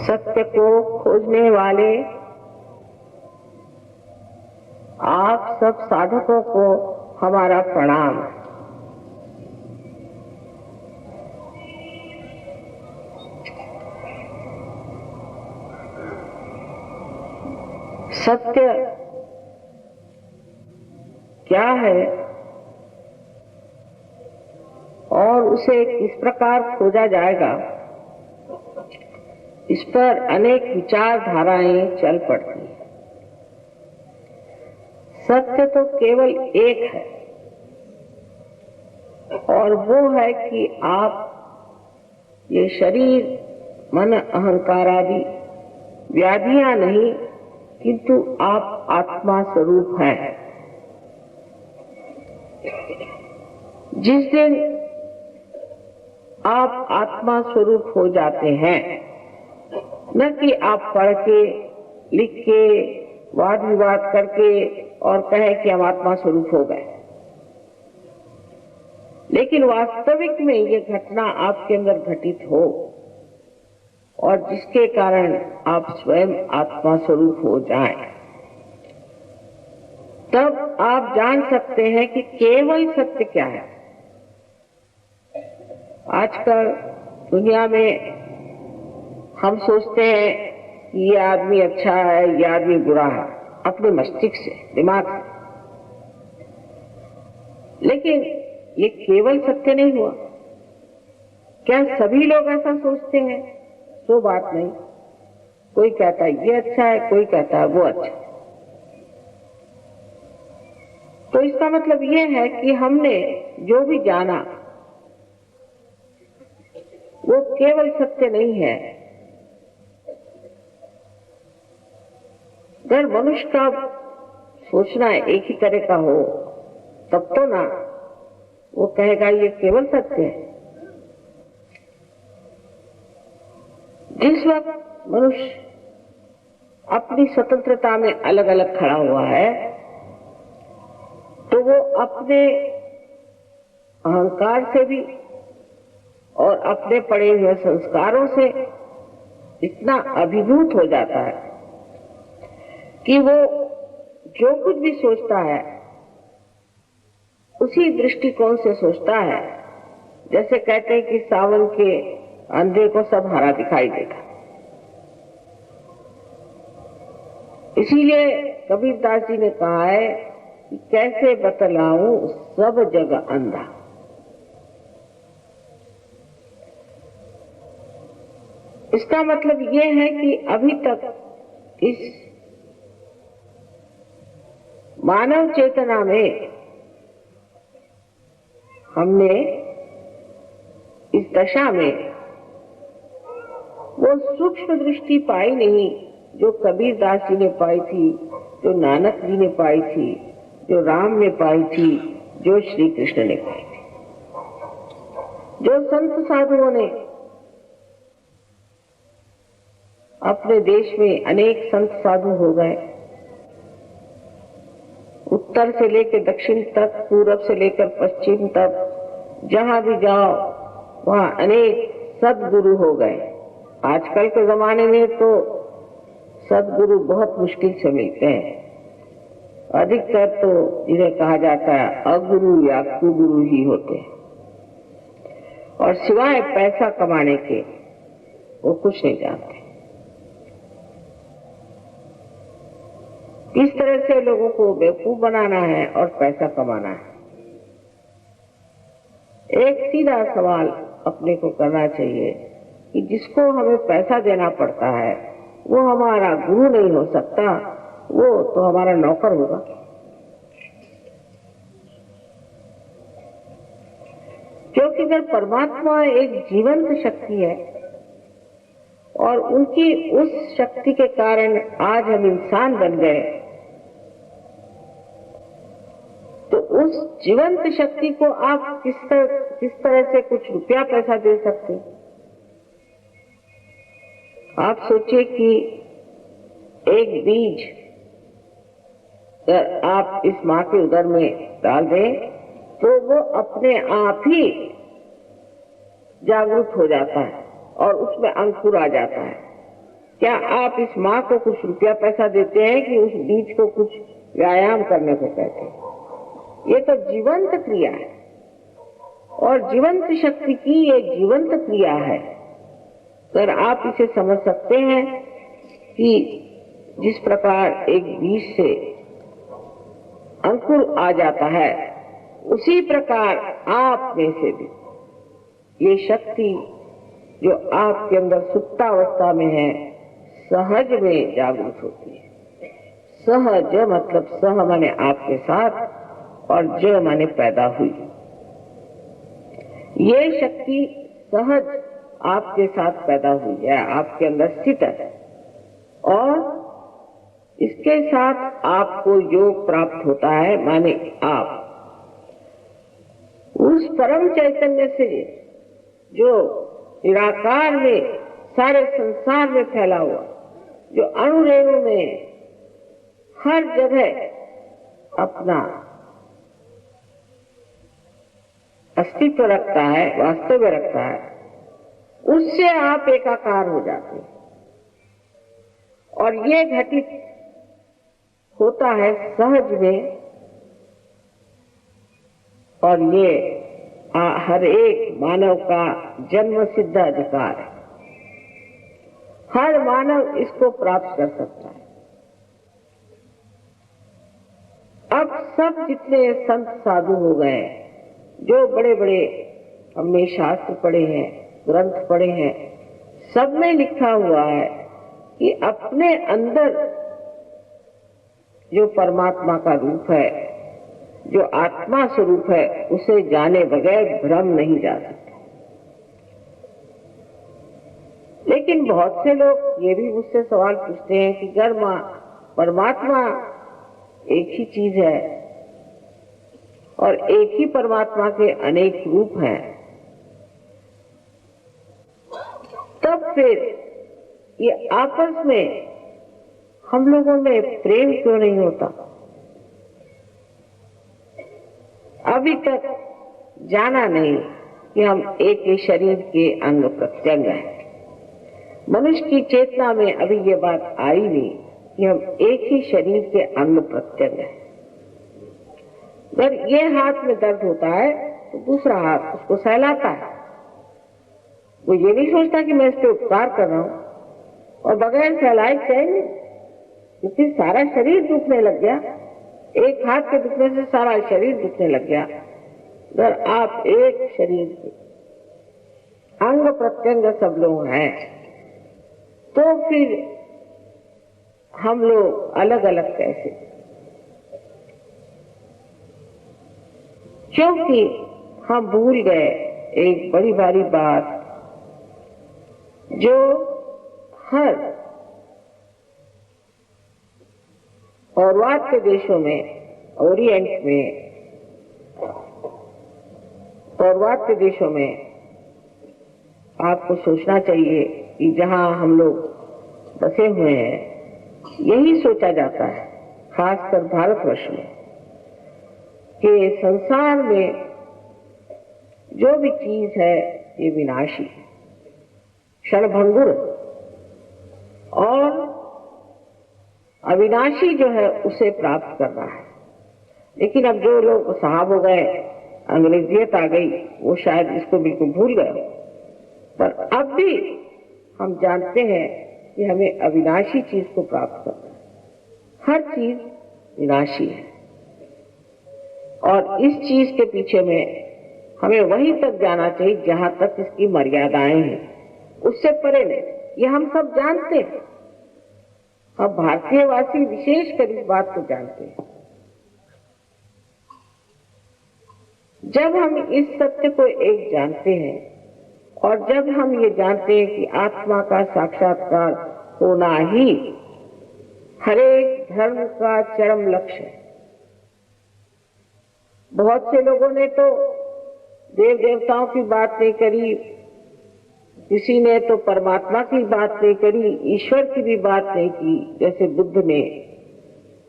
सत्य को खोजने वाले आप सब साधकों को हमारा प्रणाम। सत्य क्या है और उसे किस प्रकार खोजा जाएगा, इस पर अनेक विचारधाराएं चल पड़ती हैं। सत्य तो केवल एक है और वो है कि आप ये शरीर, मन, अहंकार आदि व्याधियां नहीं, किंतु आप आत्मा स्वरूप हैं। जिस दिन आप आत्मा स्वरूप हो जाते हैं, न कि आप पढ़ के, लिख के, वाद विवाद करके और कहें कि हम आत्मा स्वरूप हो गए, लेकिन वास्तविक में ये घटना आपके अंदर घटित हो और जिसके कारण आप स्वयं आत्मा स्वरूप हो जाएं, तब आप जान सकते हैं कि केवल सत्य क्या है। आजकल दुनिया में हम सोचते हैं कि ये आदमी अच्छा है, ये आदमी बुरा है, अपने मस्तिष्क से, दिमाग से। लेकिन ये केवल सत्य नहीं हुआ। क्या सभी लोग ऐसा सोचते हैं? तो बात नहीं। कोई कहता है ये अच्छा है, कोई कहता है वो अच्छा। तो इसका मतलब ये है कि हमने जो भी जाना वो केवल सत्य नहीं है। अगर मनुष्य का सोचना एक ही तरह का हो, तब तो ना वो कहेगा ये केवल सत्य है। जिस वक्त मनुष्य अपनी स्वतंत्रता में अलग अलग खड़ा हुआ है, तो वो अपने अहंकार से भी और अपने पड़े हुए संस्कारों से इतना अभिभूत हो जाता है कि वो जो कुछ भी सोचता है उसी दृष्टिकोण से सोचता है। जैसे कहते हैं कि सावन के अंधे को सब हरा दिखाई देगा। इसीलिए कबीरदास जी ने कहा है कि कैसे बतलाऊं सब जगह अंधा। इसका मतलब ये है कि अभी तक इस मानव चेतना में हमने इस दशा में वो सूक्ष्म दृष्टि पाई नहीं जो कबीरदास जी ने पाई थी, जो नानक जी ने पाई थी, जो राम ने पाई थी, जो श्री कृष्ण ने पाई थी, जो संत साधुओं ने अपने देश में अनेक संत साधु हो गए। उत्तर से लेकर दक्षिण तक, पूरब से लेकर पश्चिम तक, जहां भी जाओ वहां अनेक सद्गुरु हो गए। आजकल के जमाने में तो सद्गुरु बहुत मुश्किल से मिलते हैं। अधिकतर तो जिन्हें कहा जाता है अगुरु या कुगुरु ही होते हैं, और सिवाय पैसा कमाने के वो कुछ नहीं जानते। किस तरह से लोगों को बेवकूफ बनाना है और पैसा कमाना है। एक सीधा सवाल अपने को करना चाहिए कि जिसको हमें पैसा देना पड़ता है वो हमारा गुरु नहीं हो सकता, वो तो हमारा नौकर होगा। क्योंकि अगर परमात्मा एक जीवंत शक्ति है और उनकी उस शक्ति के कारण आज हम इंसान बन गए, तो उस जीवंत शक्ति को आप किस तरह से कुछ रुपया पैसा दे सकते? आप सोचिए कि एक बीज अगर आप इस माँ के उदर में डाल दें तो वो अपने आप ही जागरूक हो जाता है और उसमें अंकुर आ जाता है। क्या आप इस माँ को कुछ रुपया पैसा देते हैं कि उस बीज को कुछ व्यायाम करने को कहते हैं? ये तो जीवंत क्रिया है और जीवंत शक्ति की ये जीवंत क्रिया है। अगर आप इसे समझ सकते हैं कि जिस प्रकार एक बीज से अंकुर आ जाता है, उसी प्रकार आप में से भी ये शक्ति जो आपके अंदर सुप्तावस्था में है, सहज में जागृत होती है। सहज मतलब सह माने आपके साथ और ज माने पैदा हुई। ये शक्ति सहज आपके साथ पैदा हुई है, आपके अंदर स्थित है और इसके साथ आपको योग प्राप्त होता है। माने आप उस परम चैतन्य से जो निराकार में सारे संसार में फैला हुआ, जो अणु रेणु में हर जगह अपना अस्तित्व रखता है, वास्तव रखता है, उससे आप एकाकार हो जाते हैं। और ये घटित होता है सहज में और ये हर एक मानव का जन्म सिद्ध अधिकार है। हर मानव इसको प्राप्त कर सकता है। अब सब जितने संत साधु हो गए, जो बड़े बड़े हमने शास्त्र पढ़े हैं, ग्रंथ पढ़े हैं, सब में लिखा हुआ है कि अपने अंदर जो परमात्मा का रूप है, जो आत्मा स्वरूप है, उसे जाने बगैर भ्रम नहीं जा सकता। लेकिन बहुत से लोग ये भी मुझसे सवाल पूछते हैं कि अगर परमात्मा एक ही चीज है और एक ही परमात्मा के अनेक रूप हैं, तब फिर ये आपस में हम लोगों में प्रेम क्यों नहीं होता? अभी तक जाना नहीं कि हम एक ही शरीर के अंग प्रत्यंग हैं। मनुष्य की चेतना में अभी ये बात आई नहीं कि हम एक ही शरीर के अंग प्रत्यंग हैं। अगर ये हाथ में दर्द होता है तो दूसरा हाथ उसको सहलाता है। वो ये नहीं सोचता कि मैं इस पे उपकार कर रहा हूं और बगैर सहलाए चाहिए, क्योंकि सारा शरीर दुखने लग गया। एक हाथ के दुखने से सारा शरीर दुखने लग गया। अगर आप एक शरीर के अंग प्रत्यंग सब लोग हैं, तो फिर हम लोग अलग अलग कैसे? क्योंकि हम भूल गए एक बड़ी भारी बात जो हर पौर्वात्य देशों में, ओरिएंट में, पौर्वात्य देशों में आपको सोचना चाहिए कि जहां हम लोग बसे हुए हैं, यही सोचा जाता है, खासकर भारतवर्ष में, कि संसार में जो भी चीज है ये विनाशी है, क्षणभंगुर, और अविनाशी जो है उसे प्राप्त करना है। लेकिन अब जो लोग साहब हो गए, अंग्रेजियत आ गई, वो शायद इसको बिल्कुल भूल गए। पर अब भी हम जानते हैं कि हमें अविनाशी चीज को प्राप्त करना है। हर चीज विनाशी है और इस चीज के पीछे में हमें वहीं तक जाना चाहिए जहां तक इसकी मर्यादाएं हैं, उससे परे नहीं। ये हम सब जानते हैं। हम भारतीयवासी विशेषकर इस बात को जानते हैं। जब हम इस सत्य को एक जानते हैं और जब हम ये जानते हैं कि आत्मा का साक्षात्कार होना ही हरेक धर्म का चरम लक्ष्य है। बहुत से लोगों ने तो देव देवताओं की बात नहीं करी, किसी ने तो परमात्मा की बात नहीं करी, ईश्वर की भी बात नहीं की, जैसे बुद्ध ने,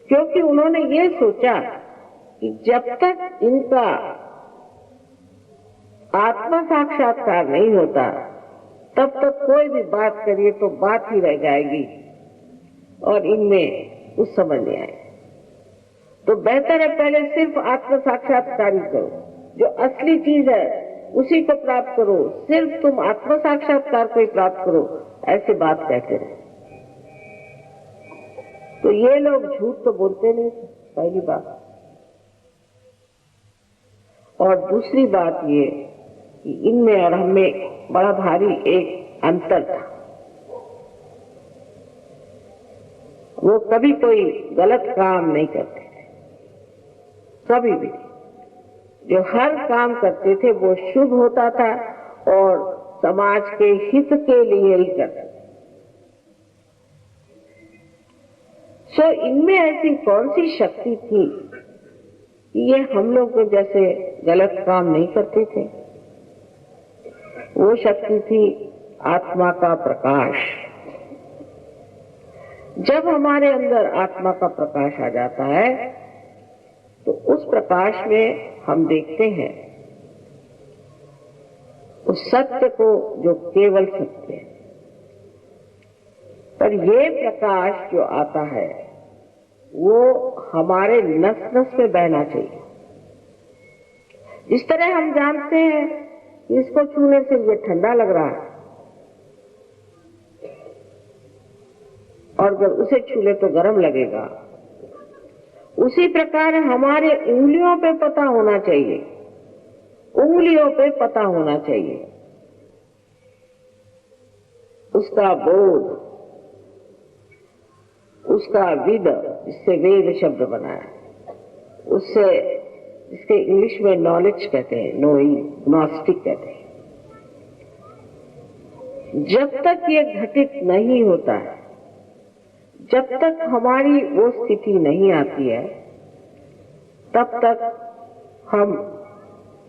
क्योंकि उन्होंने ये सोचा कि जब तक इनका आत्मा साक्षात्कार नहीं होता, तब तक कोई भी बात करिए तो बात ही रह जाएगी और इनमें कुछ समझ नहीं आए। तो बेहतर है पहले सिर्फ आत्म साक्षात्कार करो, जो असली चीज है उसी को प्राप्त करो, सिर्फ तुम आत्म साक्षात्कार को ही प्राप्त करो, ऐसी बात कहते रहे। तो ये लोग झूठ तो बोलते नहीं, पहली बात। और दूसरी बात ये कि इनमें और हमें बड़ा भारी एक अंतर था। वो कभी कोई गलत काम नहीं करते थे, कभी भी। जो हर काम करते थे वो शुभ होता था और समाज के हित के लिए ही करते थे। सो इनमें ऐसी कौन सी शक्ति थी कि ये हम लोग को जैसे गलत काम नहीं करते थे? वो शक्ति थी आत्मा का प्रकाश। जब हमारे अंदर आत्मा का प्रकाश आ जाता है तो उस प्रकाश में हम देखते हैं उस सत्य को जो केवल सत्य है। पर ये प्रकाश जो आता है वो हमारे नस नस में बहना चाहिए। इस तरह हम जानते हैं कि इसको छूने से ये ठंडा लग रहा है और अगर उसे छू ले तो गर्म लगेगा। उसी प्रकार हमारे उंगलियों पे पता होना चाहिए, उंगलियों पे पता होना चाहिए उसका बोध, उसका विद, जिससे वेद शब्द बना है, उससे जिसके इंग्लिश में नॉलेज कहते हैं, नोइंग, ग्नोस्टिक कहते हैं। जब तक ये घटित नहीं होता है, जब तक हमारी वो स्थिति नहीं आती है, तब तक हम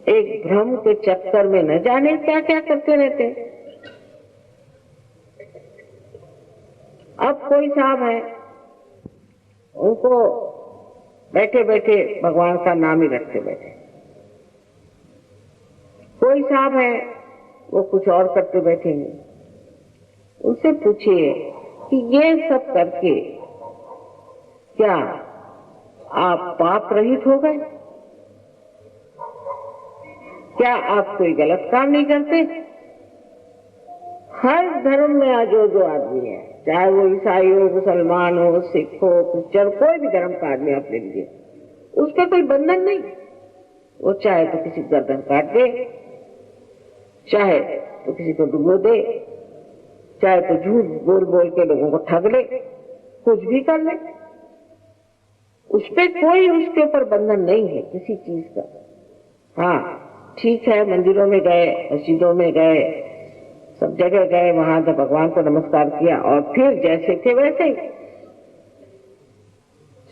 एक भ्रम के चक्कर में न जाने क्या क्या करते रहते हैं। अब कोई साहब है, उनको बैठे बैठे भगवान का नाम ही रखते बैठे। कोई साहब है वो कुछ और करते बैठेंगे। उनसे पूछिए कि ये सब करके क्या आप पाप रहित हो गए? क्या आप कोई गलत काम नहीं करते? हर धर्म में जो आदमी है, चाहे वो ईसाई हो, मुसलमान हो, सिख हो, क्रिश्चियन, कोई भी धर्म का आदमी आप ले लीजिए, उस पर कोई बंधन नहीं। वो चाहे तो किसी गर्दन काट दे, चाहे तो किसी को डुबो दे, चाहे तो झूठ बोल बोल के लोगों को ठग ले, कुछ भी कर ले। उस पर कोई उसके ऊपर बंधन नहीं है किसी चीज का। हाँ ठीक है, मंदिरों में गए, मस्जिदों में गए, सब जगह गए, वहां तो भगवान को नमस्कार किया और फिर जैसे थे वैसे ही।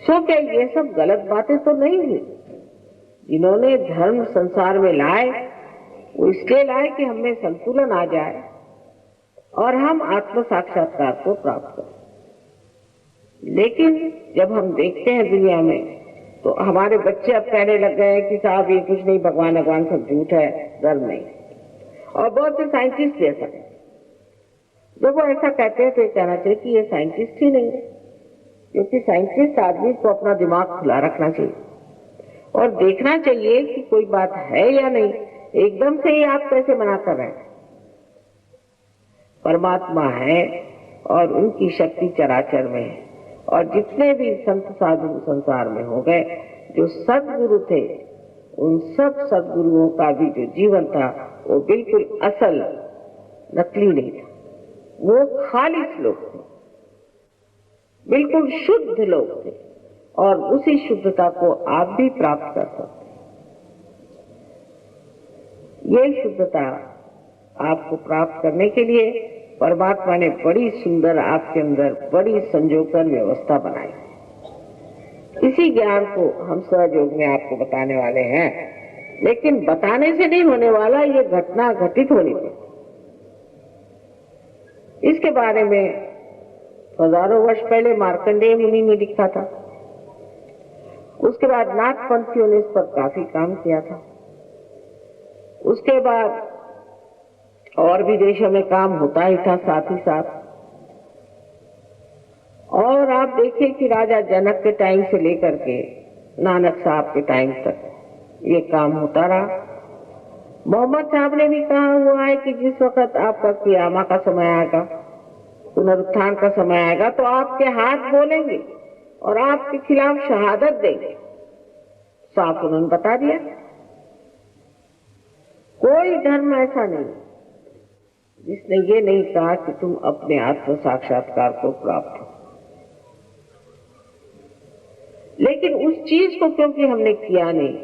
सो क्या ये सब गलत बातें तो नहीं हुई? जिन्होंने धर्म संसार में लाए वो इसलिए लाए कि हमें संतुलन आ जाए और हम आत्म साक्षात्कार को प्राप्त करें। लेकिन जब हम देखते हैं दुनिया में तो हमारे बच्चे अब कहने लग गए कि साहब ये कुछ नहीं, भगवान भगवान सब झूठ है, धर्म नहीं। और बहुत से साइंटिस्ट भी ऐसा, जब वो ऐसा कहते हैं तो ये कहना चाहिए कि ये साइंटिस्ट ही नहीं है, क्योंकि साइंटिस्ट आदमी को अपना दिमाग खुला रखना चाहिए और देखना चाहिए कि कोई बात है या नहीं। एकदम से ही आप कैसे मना कर रहे हैं? परमात्मा है और उनकी शक्ति चराचर में है। और जितने भी संत साधु संसार में हो गए, जो सदगुरु थे, उन सब सदगुरुओं का भी जो जीवन था वो बिल्कुल असल, नकली नहीं था। वो खालिस लोग थे, बिल्कुल शुद्ध लोग थे और उसी शुद्धता को आप भी प्राप्त कर सकते। ये शुद्धता आपको प्राप्त करने के लिए परमात्मा ने बड़ी सुंदर आपके अंदर बड़ी संजोकर व्यवस्था बनाई। इसी ज्ञान को हम सहयोग में आपको बताने वाले हैं, लेकिन बताने से नहीं होने वाला, ये घटना घटित होनी चाहिए। इसके बारे में हजारों वर्ष पहले मार्कंडेय मुनि ने लिखा था। उसके बाद नाथ पंथियों ने इस पर काफी काम किया था। उसके बाद और भी देशों में काम होता ही था साथ ही साथ। और आप देखिए कि राजा जनक के टाइम से लेकर के नानक साहब के टाइम तक ये काम होता रहा। मोहम्मद साहब ने भी कहा हुआ है कि जिस वक्त आपका क़ियामा का समय आएगा, पुनरुत्थान का समय आएगा, तो आपके हाथ बोलेंगे और आपके खिलाफ शहादत देंगे। साफ उन्होंने बता दिया। कोई धर्म ऐसा नहीं जिसने ये नहीं कहा कि तुम अपने आत्म साक्षात्कार को प्राप्त हो। लेकिन उस चीज को क्योंकि हमने किया नहीं,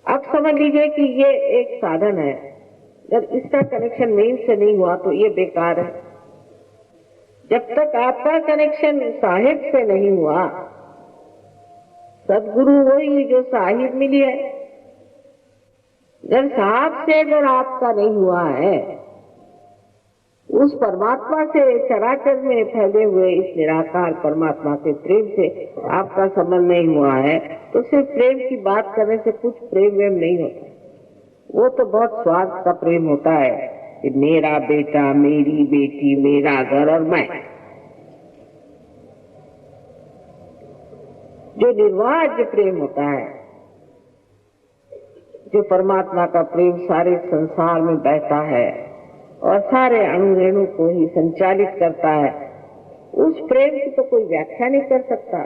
अब समझ लीजिए कि ये एक साधन है, जब इसका कनेक्शन मेन से नहीं हुआ तो ये बेकार है। जब तक आपका कनेक्शन साहिब से नहीं हुआ, सदगुरु वही जो साहिब मिली है, जब साहब से अगर आपका नहीं हुआ है, उस परमात्मा से, चराचर में फैले हुए इस निराकार परमात्मा के प्रेम से आपका संबंध नहीं हुआ है, तो सिर्फ प्रेम की बात करने से कुछ प्रेम वेम नहीं होता। वो तो बहुत स्वार्थ का प्रेम होता है कि मेरा बेटा, मेरी बेटी, मेरा घर और मैं। जो निर्वाज्य प्रेम होता है, जो परमात्मा का प्रेम सारे संसार में बहता है और सारे अणु रेणु को ही संचालित करता है, उस प्रेम की तो कोई व्याख्या नहीं कर सकता।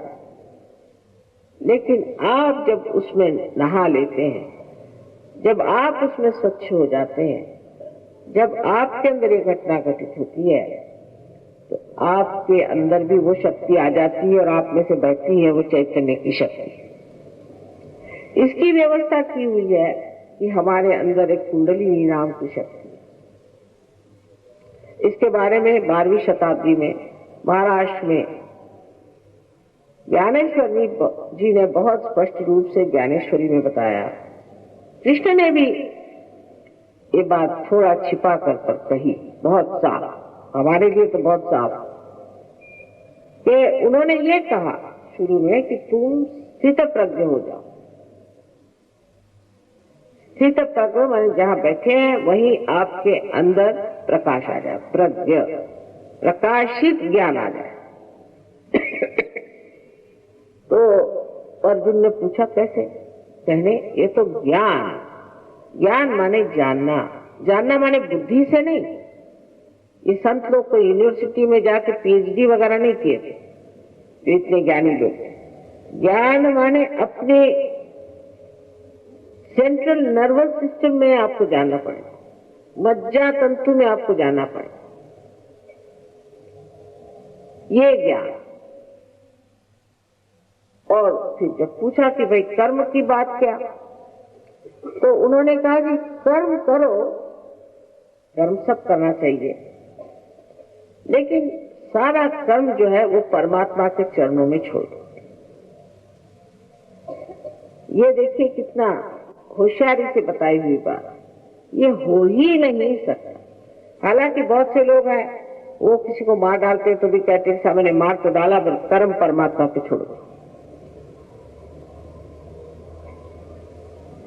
लेकिन आप जब उसमें नहा लेते हैं, जब आप उसमें स्वच्छ हो जाते हैं, जब आपके अंदर ये घटना घटित होती है, तो आपके अंदर भी वो शक्ति आ जाती है और आप में से बहती है वो चैतन्य की शक्ति। इसकी व्यवस्था की हुई है कि हमारे अंदर एक कुंडलिनी नाम की शक्ति। इसके बारे में 12वीं शताब्दी में महाराष्ट्र में ज्ञानेश्वर जी ने बहुत स्पष्ट रूप से ज्ञानेश्वरी में बताया। कृष्ण ने भी ये बात थोड़ा छिपा कर कही, बहुत साफ, हमारे लिए तो बहुत साफ, कि उन्होंने ये कहा शुरू में कि तुम स्थित प्रज्ञ हो जाओ। स्थित प्रज्ञ माने जहां बैठे हैं वहीं आपके अंदर प्रकाश आ जाए, प्रज्ञ, प्रकाशित ज्ञान आ जाए। तो अर्जुन ने पूछा कैसे? कहने ये तो ज्ञान, ज्ञान माने जानना, जानना माने बुद्धि से नहीं। ये संत लोग को यूनिवर्सिटी में जाके पीएचडी वगैरह नहीं किए थे, इतने ज्ञानी लोग। ज्ञान माने अपने सेंट्रल नर्वस सिस्टम में आपको जानना पड़ेगा, मज्जा तंतु में आपको जाना पड़ेगा, ये ज्ञान। और फिर जब पूछा कि भाई कर्म की बात क्या, तो उन्होंने कहा कि कर्म करो, कर्म सब करना चाहिए, लेकिन सारा कर्म जो है वो परमात्मा के चरणों में छोड़ दो। ये देखिए कितना होशियारी से बताई हुई बात, ये हो ही नहीं सकता। हालांकि बहुत से लोग हैं वो किसी को मार डालते तो भी कहते हैं मैंने मार तो डाला पर कर्म परमात्मा पे छोड़ दो।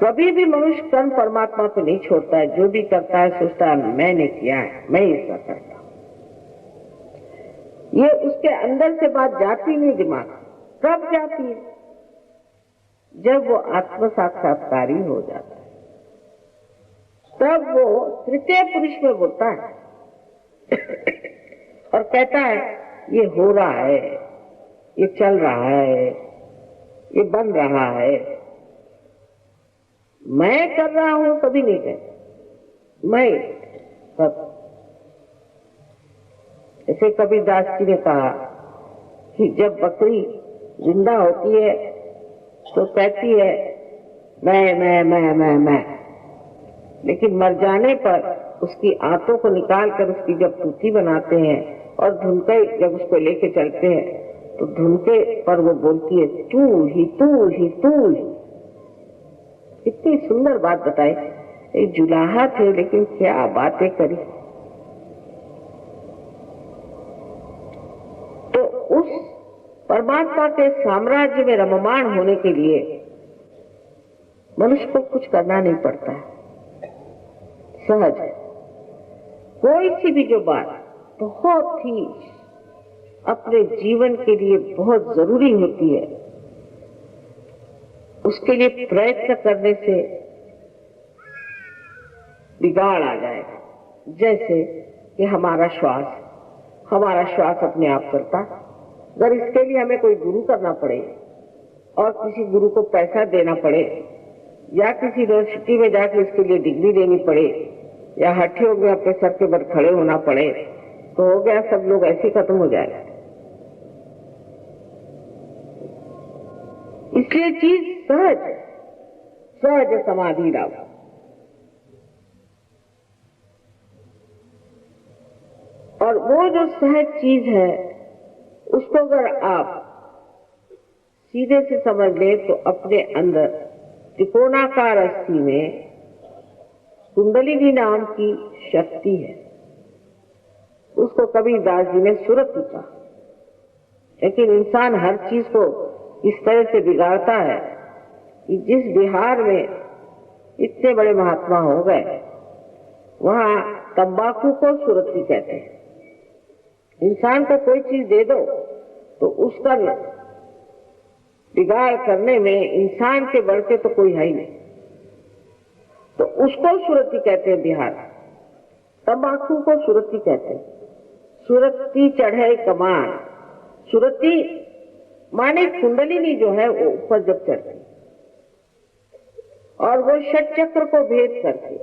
कभी भी मनुष्य कर्म परमात्मा पे नहीं छोड़ता है। जो भी करता है सोचता है मैंने किया है, मैं ऐसा करता हूं। ये उसके अंदर से बात जाती नहीं दिमाग। कब जाती है? जब वो आत्म साक्षात्कारी हो जाता है, तब वो तृतीय पुरुष में बोलता है और कहता है ये हो रहा है, ये चल रहा है, ये बन रहा है। मैं कर रहा हूं कभी नहीं कहता, मैं सब। ऐसे कबीरदास जी ने कहा कि जब बकरी जिंदा होती है तो कहती है मैं, लेकिन मर जाने पर उसकी आंतों को निकाल कर उसकी जब टूटी बनाते हैं और धुनके जब उसको लेके चलते हैं तो धुनके पर वो बोलती है तू ही तू ही तू ही। इतनी सुंदर बात बताई। एक जुलाहा थे लेकिन क्या बातें करी। तो उस परमात्मा के साम्राज्य में रममाण होने के लिए मनुष्य को कुछ करना नहीं पड़ता है। सहज है। कोई सी भी जो बात बहुत ही अपने जीवन के लिए बहुत जरूरी होती है, उसके लिए प्रयत्न करने से बिगाड़ आ जाएगा। जैसे कि हमारा श्वास अपने आप चलता, अगर इसके लिए हमें कोई गुरु करना पड़े और किसी गुरु को पैसा देना पड़े या किसी यूनिवर्सिटी में जाकर इसके लिए डिग्री लेनी पड़े या हठियों में अपने सर के बल खड़े होना पड़े, तो हो गया, सब लोग ऐसे खत्म हो जाएगा। इसलिए चीज सहज समाधि लाओ। और वो जो सहज चीज है उसको अगर आप सीधे से समझ लें तो अपने अंदर त्रिकोणाकार अस्थि में कुंडलिनी नाम की शक्ति है। उसको कबीरदास जी ने सुरत कहा। लेकिन इंसान हर चीज को इस तरह से बिगाड़ता है कि जिस बिहार में इतने बड़े महात्मा हो गए, वहां तंबाकू को सुरती कहते हैं। इंसान को कोई चीज दे दो तो उसका बिगाड़ करने में इंसान के बढ़ के तो कोई है ही नहीं, तो उसको सुरती कहते हैं बिहार। तंबाकू को सुरती कहते हैं। सुरती चढ़े कमान, सुरती माने कुंडलिनी जो है वो ऊपर जब चढ़ती और वो षट चक्र को भेद करती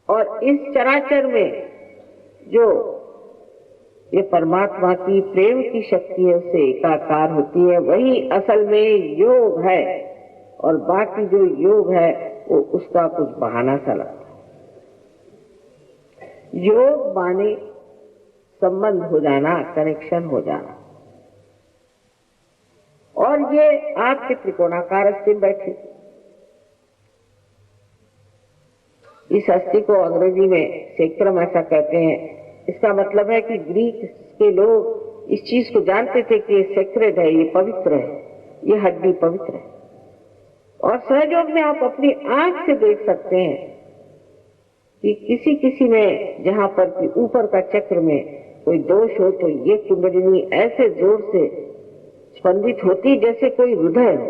और इस चराचर में जो ये परमात्मा की प्रेम की शक्ति है उससे एकाकार होती है, वही असल में योग है। और बाकी जो योग है वो उसका कुछ बहाना सा लगता है। योग माने संबंध हो जाना, कनेक्शन हो जाना। और ये आपके त्रिकोणाकार अस्थि में बैठी, इस अस्थि को अंग्रेजी में सेक्रम ऐसा कहते हैं। इसका मतलब है कि ग्रीक के लोग इस चीज को जानते थे कि ये सेक्रेड है, ये पवित्र है, ये हड्डी पवित्र है। और सहयोग में आप अपनी आंख से देख सकते हैं कि किसी किसी में जहां पर कि ऊपर का चक्र में कोई दोष हो तो ये कुंडलिनी ऐसे जोर से स्पंदित होती जैसे कोई हृदय हो।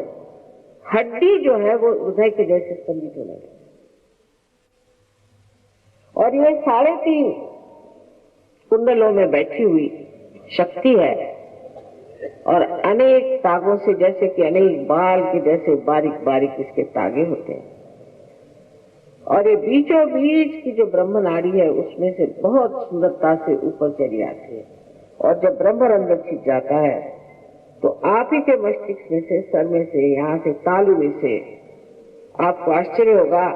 हड्डी जो है वो हृदय के जैसे स्पंदित होने लगती। और ये 3.5 कुंडलों में बैठी हुई शक्ति है और अनेक तागों से, जैसे कि अनेक बाल के जैसे बारीक बारीक इसके तागे होते हैं। और ये बीचों बीच की जो ब्रह्म नाड़ी है उसमें से बहुत सुंदरता से ऊपर चली आती है। और जब ब्रह्मरंध्र छिप जाता है तो आप ही के मस्तिष्क में से, सर में से, यहाँ से तालू में से आपको आश्चर्य होगा,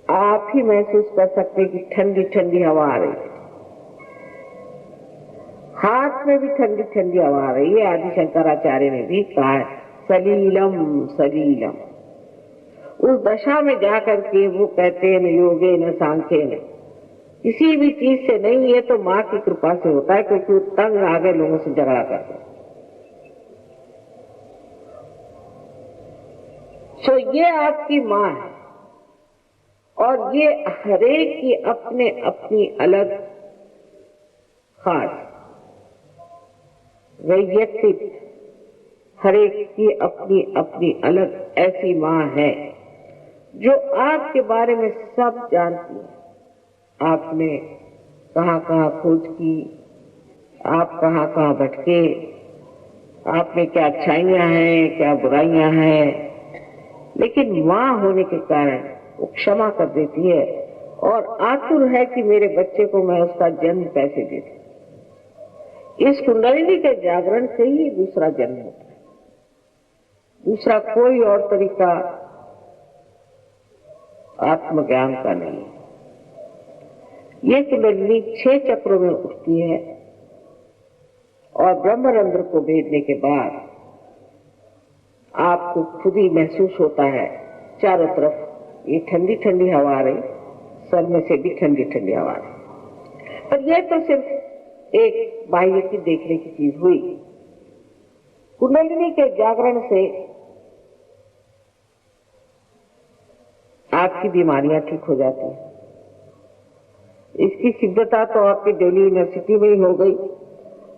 आप ही महसूस कर सकते कि ठंडी ठंडी हवा आ रही है। हाथ में भी ठंडी ठंडी हवा आ रही है। आदि शंकराचार्य ने भी कहा है सलीलम सलीलम। उस दशा में जाकर के वो कहते हैं न योगे न सांख्य न, किसी भी चीज से नहीं, ये तो माँ की कृपा से होता है, क्योंकि वो तंग आ गए लोगों से झगड़ा करते। सो ये आपकी माँ है और ये हरेक की अपने अपनी अलग खास वैयक्तिक, हरेक की अपनी अपनी अलग ऐसी माँ है जो आपके बारे में सब जानती है। आपने कहाँ कहाँ खोज की, आप कहाँ कहाँ भटके, आप में क्या अच्छाइयाँ हैं, क्या बुराइयाँ हैं, लेकिन माँ होने के कारण वो क्षमा कर देती है और आतुर है कि मेरे बच्चे को मैं उसका जन्म कैसे दे दूं। इस कुंडलिनी के जागरण से ही दूसरा जन्म होता है। दूसरा कोई और तरीका आत्मज्ञान का नहीं। ये कुंडलिनी 6 चक्रों में उठती है और ब्रह्मरंध्र को भेदने के बाद आपको खुद ही महसूस होता है चारों तरफ ये ठंडी ठंडी हवा आ रही, सर में से भी ठंडी ठंडी हवा आ रही। पर यह तो सिर्फ एक बाह्य की देखने की चीज हुई। कुंडलिनी के जागरण से दिमाग की बीमारियां ठीक हो जाती हैं। इसकी सिद्धता तो आपकी दिल्ली यूनिवर्सिटी में ही हो गई,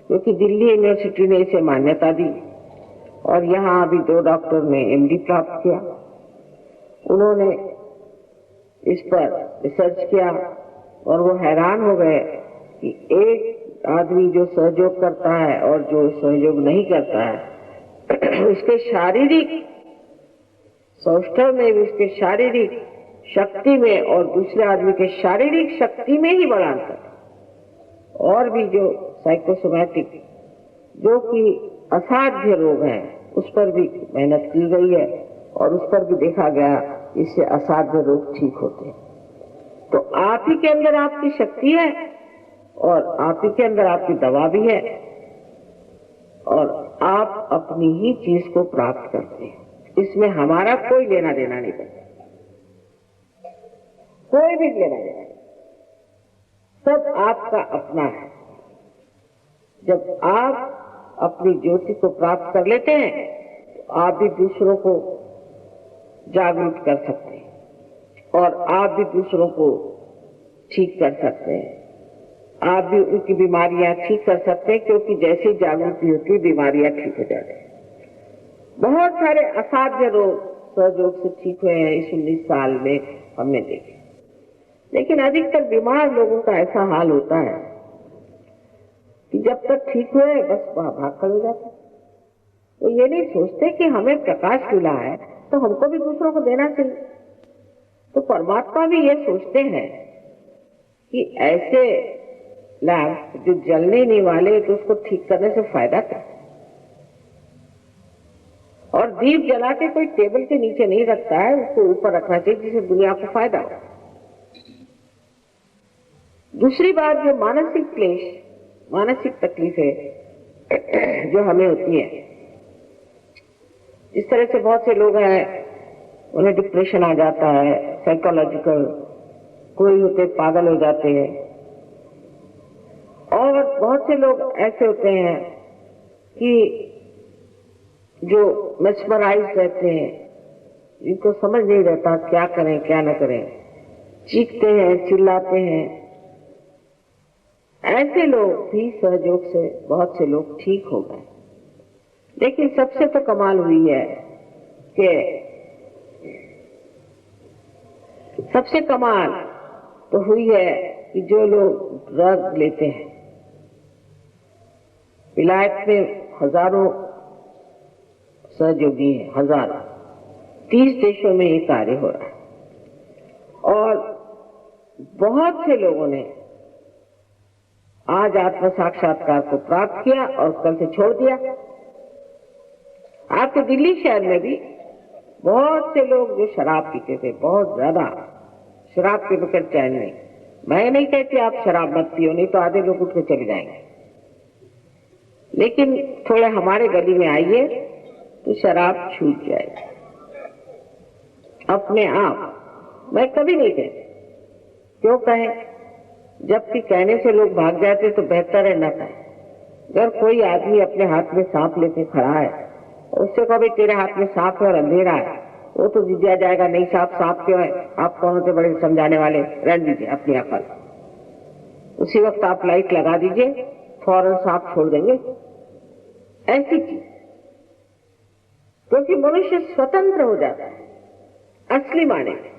क्योंकि दिल्ली यूनिवर्सिटी ने इसे मान्यता दी और यहाँ अभी 2 डॉक्टर ने एमडी प्राप्त किया। उन्होंने इस पर रिसर्च किया और वो हैरान हो गए कि एक आदमी जो सहयोग करता है और जो सहयोग नहीं करता है उसके शारीरिक सौष्ठव में भी, उसके शारीरिक शक्ति में और दूसरे आदमी के शारीरिक शक्ति में ही बड़ा अंतर। और भी जो साइकोसोमैटिक जो कि असाध्य रोग हैं उस पर भी मेहनत की गई है और उस पर भी देखा गया इससे असाध्य रोग ठीक होते हैं। तो आप ही के अंदर आपकी शक्ति है और आप ही के अंदर आपकी दवा भी है और आप अपनी ही चीज को प्राप्त करते हैं। इसमें हमारा कोई लेना देना नहीं बनता, कोई भी लेना देना नहीं, सब आपका अपना है। जब आप अपनी ज्योति को प्राप्त कर लेते हैं तो आप भी दूसरों को जागरूक कर सकते हैं और आप भी दूसरों को ठीक कर सकते हैं। आप भी उनकी बीमारियां ठीक कर सकते हैं, क्योंकि जैसे जागृति होती है बीमारियां ठीक हो जाती हैं। बहुत सारे असाध्य रोग सहयोग से ठीक हुए हैं इस 19 साल में हमने देखे। लेकिन अधिकतर बीमार लोगों का ऐसा हाल होता है कि जब तक ठीक हुए बस भाग खड़े हो जाते। वो ये नहीं सोचते कि हमें प्रकाश मिला है तो हमको भी दूसरों को देना चाहिए। तो परमात्मा भी ये सोचते हैं कि ऐसे लैंप जो जलने नहीं वाले तो उसको ठीक करने से फायदा क्या। और दीप जला के कोई टेबल के नीचे नहीं रखता है, उसको ऊपर रखना चाहिए जिससे दुनिया को फायदा हो। दूसरी बात, जो मानसिक क्लेश, मानसिक तकलीफें जो हमें होती है, इस तरह से बहुत से लोग हैं उन्हें डिप्रेशन आ जाता है, साइकोलॉजिकल, कोई होते पागल हो जाते हैं और बहुत से लोग ऐसे होते हैं कि जो मेस्मराइज रहते हैं, इनको समझ नहीं रहता क्या करें क्या न करें, चीखते हैं चिल्लाते हैं। ऐसे लोग भी सहयोग से बहुत से लोग ठीक हो गए। लेकिन सबसे तो कमाल हुई है कि सबसे कमाल तो हुई है कि जो लोग ड्रग लेते हैं, विलायत में हजारों सहयोगी हैं, हजारों, 30 देशों में ये कार्य हो रहा है और बहुत से लोगों ने आज आत्म साक्षात्कार को प्राप्त किया और कल से छोड़ दिया। आपके दिल्ली शहर में भी बहुत से लोग जो शराब पीते थे, बहुत ज्यादा शराब के बगैर चैन नहीं। मैं नहीं कहती आप शराब मत पियो, नहीं तो आधे लोग उठ के चले जाएंगे, लेकिन थोड़े हमारे गली में आइए तो शराब छूट जाएगी अपने आप। मैं कभी नहीं कहती, क्यों कहे, जबकि कहने से लोग भाग जाते तो बेहतर है न कहे। अगर कोई आदमी अपने हाथ में सांप लेके खड़ा है, उससे कभी तेरे हाथ में सांप है और अंधेरा है, वो तो जिज्ञा जाएगा, नहीं सांप क्यों है, आप कौन होते बड़े समझाने वाले, रहने दीजिए अपनी अकल। उसी वक्त आप लाइट लगा दीजिए, फौरन सांप छोड़ देंगे। ऐसी चीज, क्योंकि मनुष्य स्वतंत्र हो जाता है असली माने में,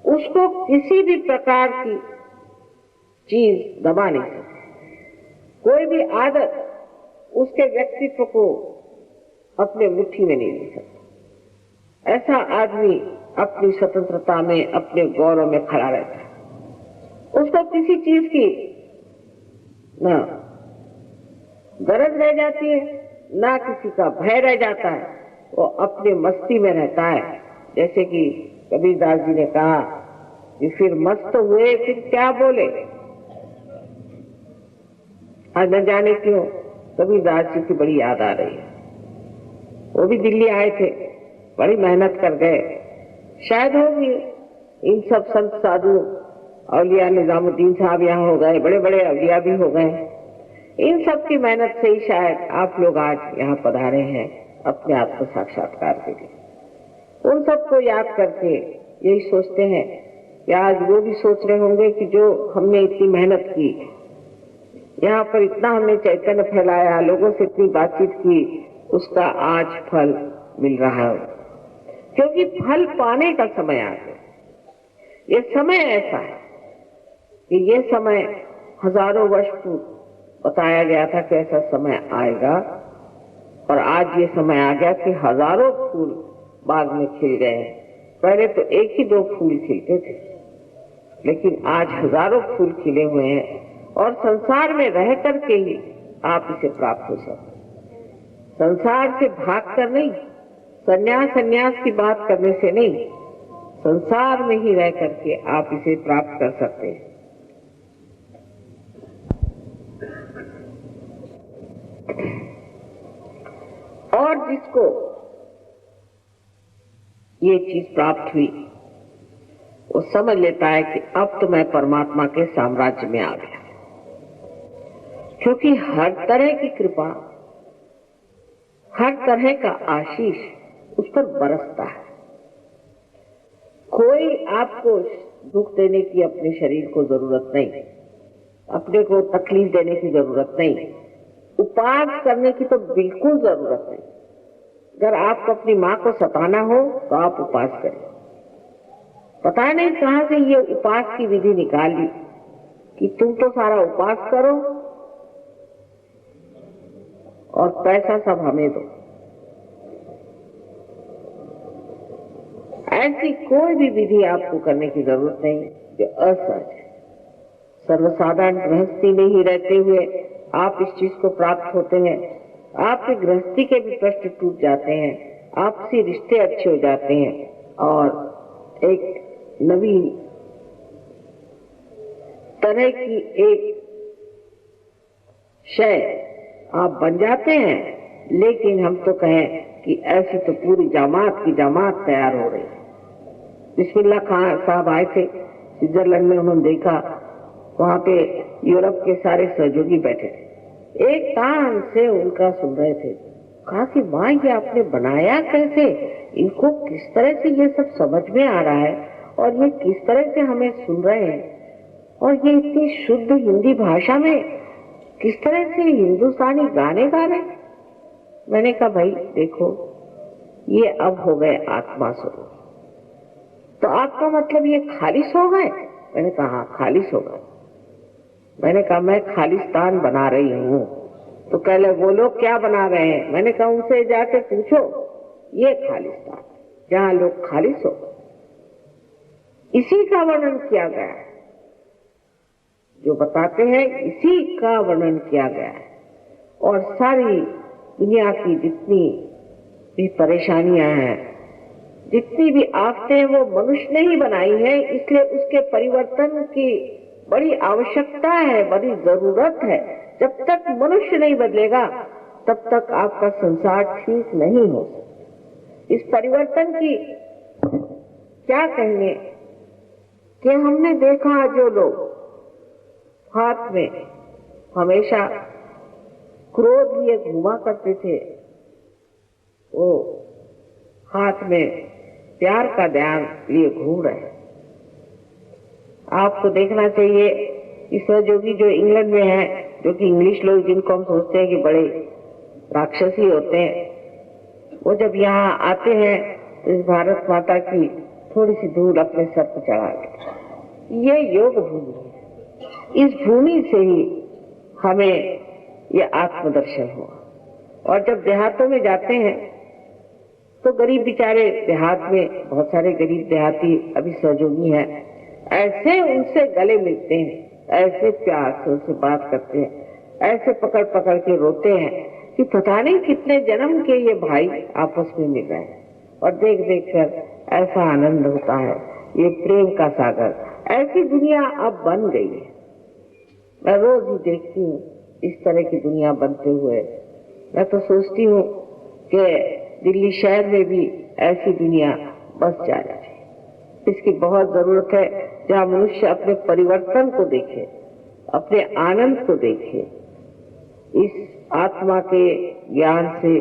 उसको किसी भी प्रकार की चीज दबा नहीं सकती। कोई भी आदत उसके व्यक्तित्व को अपने मुट्ठी में नहीं ले सकती। ऐसा आदमी अपनी स्वतंत्रता में, अपने गौरव में खड़ा रहता है। उसको किसी चीज की ना गरज रह जाती है, ना किसी का भय रह जाता है। वो अपने मस्ती में रहता है। जैसे कि कबीरदास जी ने कहा कि फिर मस्त हुए फिर क्या बोले। आज न जाने क्यों कबीरदास जी की बड़ी याद आ रही है। वो भी दिल्ली आए थे, बड़ी मेहनत कर गए। शायद होगी इन सब संत साधु औलिया, निजामुद्दीन साहब यहाँ हो गए, बड़े बड़े औलिया भी हो गए। इन सब की मेहनत से ही शायद आप लोग आज यहाँ पधारे हैं अपने आप को साक्षात्कार के लिए। उन सबको याद करके यही सोचते हैं कि आज वो भी सोच रहे होंगे कि जो हमने इतनी मेहनत की, यहाँ पर इतना हमने चैतन्य फैलाया, लोगों से इतनी बातचीत की, उसका आज फल मिल रहा है। क्योंकि फल पाने का समय आ गया। ये समय ऐसा है कि ये समय हजारों वर्ष पूर्व बताया गया था कि ऐसा समय आएगा, और आज ये समय आ गया कि हजारों फूल बाग में खिल गए हैं। पहले तो एक ही दो फूल खिलते थे, लेकिन आज हजारों फूल खिले हुए हैं, और संसार में रह करके ही आप इसे प्राप्त हो सकते। संसार से भाग कर नहीं, संन्यास की बात करने से नहीं, संसार में ही रह करके आप इसे प्राप्त कर सकते हैं। और जिसको ये चीज प्राप्त हुई, वो समझ लेता है कि अब तो मैं परमात्मा के साम्राज्य में आ गया, क्योंकि हर तरह की कृपा, हर तरह का आशीष उस पर बरसता है। कोई आपको दुख देने की अपने शरीर को जरूरत नहीं, अपने को तकलीफ देने की जरूरत नहीं, उपास करने की तो बिल्कुल जरूरत नहीं। अगर आपको अपनी माँ को सताना हो तो आप उपास करें। पता नहीं कहां से ये उपास की विधि निकाली कि तुम तो सारा उपास करो और पैसा सब हमें दो। ऐसी कोई भी विधि आपको करने की जरूरत नहीं जो असहज है। सर्वसाधारण गृहस्थी में ही रहते हुए आप इस चीज को प्राप्त होते हैं। आपके गृहस्थी के भी प्रश्न टूट जाते हैं, आपसी रिश्ते अच्छे हो जाते हैं, और एक नवीन तरह की एक शय आप बन जाते हैं। लेकिन हम तो कहें कि ऐसी तो पूरी जामात की जामात तैयार हो रही है। बिस्मिल्लाह खान साहब आए थे स्विट्जरलैंड में, उन्होंने देखा वहां पे यूरोप के सारे सहयोगी बैठे थे, एक कान से उनका सुन रहे थे। कहा कि माँ ये आपने बनाया कैसे, इनको किस तरह से ये सब समझ में आ रहा है, और ये किस तरह से हमें सुन रहे हैं, और ये इतनी शुद्ध हिंदी भाषा में किस तरह से हिंदुस्तानी गाने गा रहे हैं। मैंने कहा भाई देखो, ये अब हो गए आत्मा स्वरूप। तो आपका मतलब ये खालिस हो गए? मैंने कहा हाँ खालिस हो गए। मैंने कहा मैं खालिस्तान बना रही हूँ। तो कह ले वो लोग क्या बना रहे हैं? मैंने कहा उनसे जाके पूछो, ये खालिस्तान जहाँ लोग खालिस हो, इसी का वर्णन किया गया है। जो बताते हैं इसी का वर्णन किया गया है। और सारी दुनिया की जितनी भी परेशानियां हैं, जितनी भी आफतें हैं, वो मनुष्य ने ही बनाई है। इसलिए उसके परिवर्तन की बड़ी आवश्यकता है, बड़ी जरूरत है। जब तक मनुष्य नहीं बदलेगा तब तक आपका संसार ठीक नहीं हो सकता। इस परिवर्तन की क्या कहने कि हमने देखा जो लोग हाथ में हमेशा क्रोध लिए घुमा करते थे, वो हाथ में प्यार का ध्यान लिए घूम रहे। आपको देखना चाहिए कि सहयोगी जो इंग्लैंड में है, जो कि इंग्लिश लोग जिनको हम सोचते हैं कि बड़े राक्षसी होते हैं, वो जब यहाँ आते हैं तो इस भारत माता की थोड़ी सी धूल अपने सर पर चढ़ा देते। ये योग भूमि है। इस भूमि से ही हमें ये आत्मदर्शन हुआ। और जब देहातों में जाते हैं तो गरीब बेचारे देहात में, बहुत सारे गरीब देहाती अभी सहयोगी हैं, ऐसे उनसे गले मिलते हैं, ऐसे प्यार से उनसे बात करते हैं, ऐसे पकड़ पकड़ के रोते हैं कि पता नहीं कितने जन्म के ये भाई आपस में मिल रहे हैं। और देख देख कर ऐसा आनंद होता है। ये प्रेम का सागर, ऐसी दुनिया अब बन गई है। मैं रोज ही देखती हूँ इस तरह की दुनिया बनते हुए। मैं तो सोचती हूँ कि दिल्ली शहर में भी ऐसी दुनिया बस जानी चाहिए। इसकी बहुत जरूरत है, जहाँ मनुष्य अपने परिवर्तन को देखे, अपने आनंद को देखे। इस आत्मा के ज्ञान से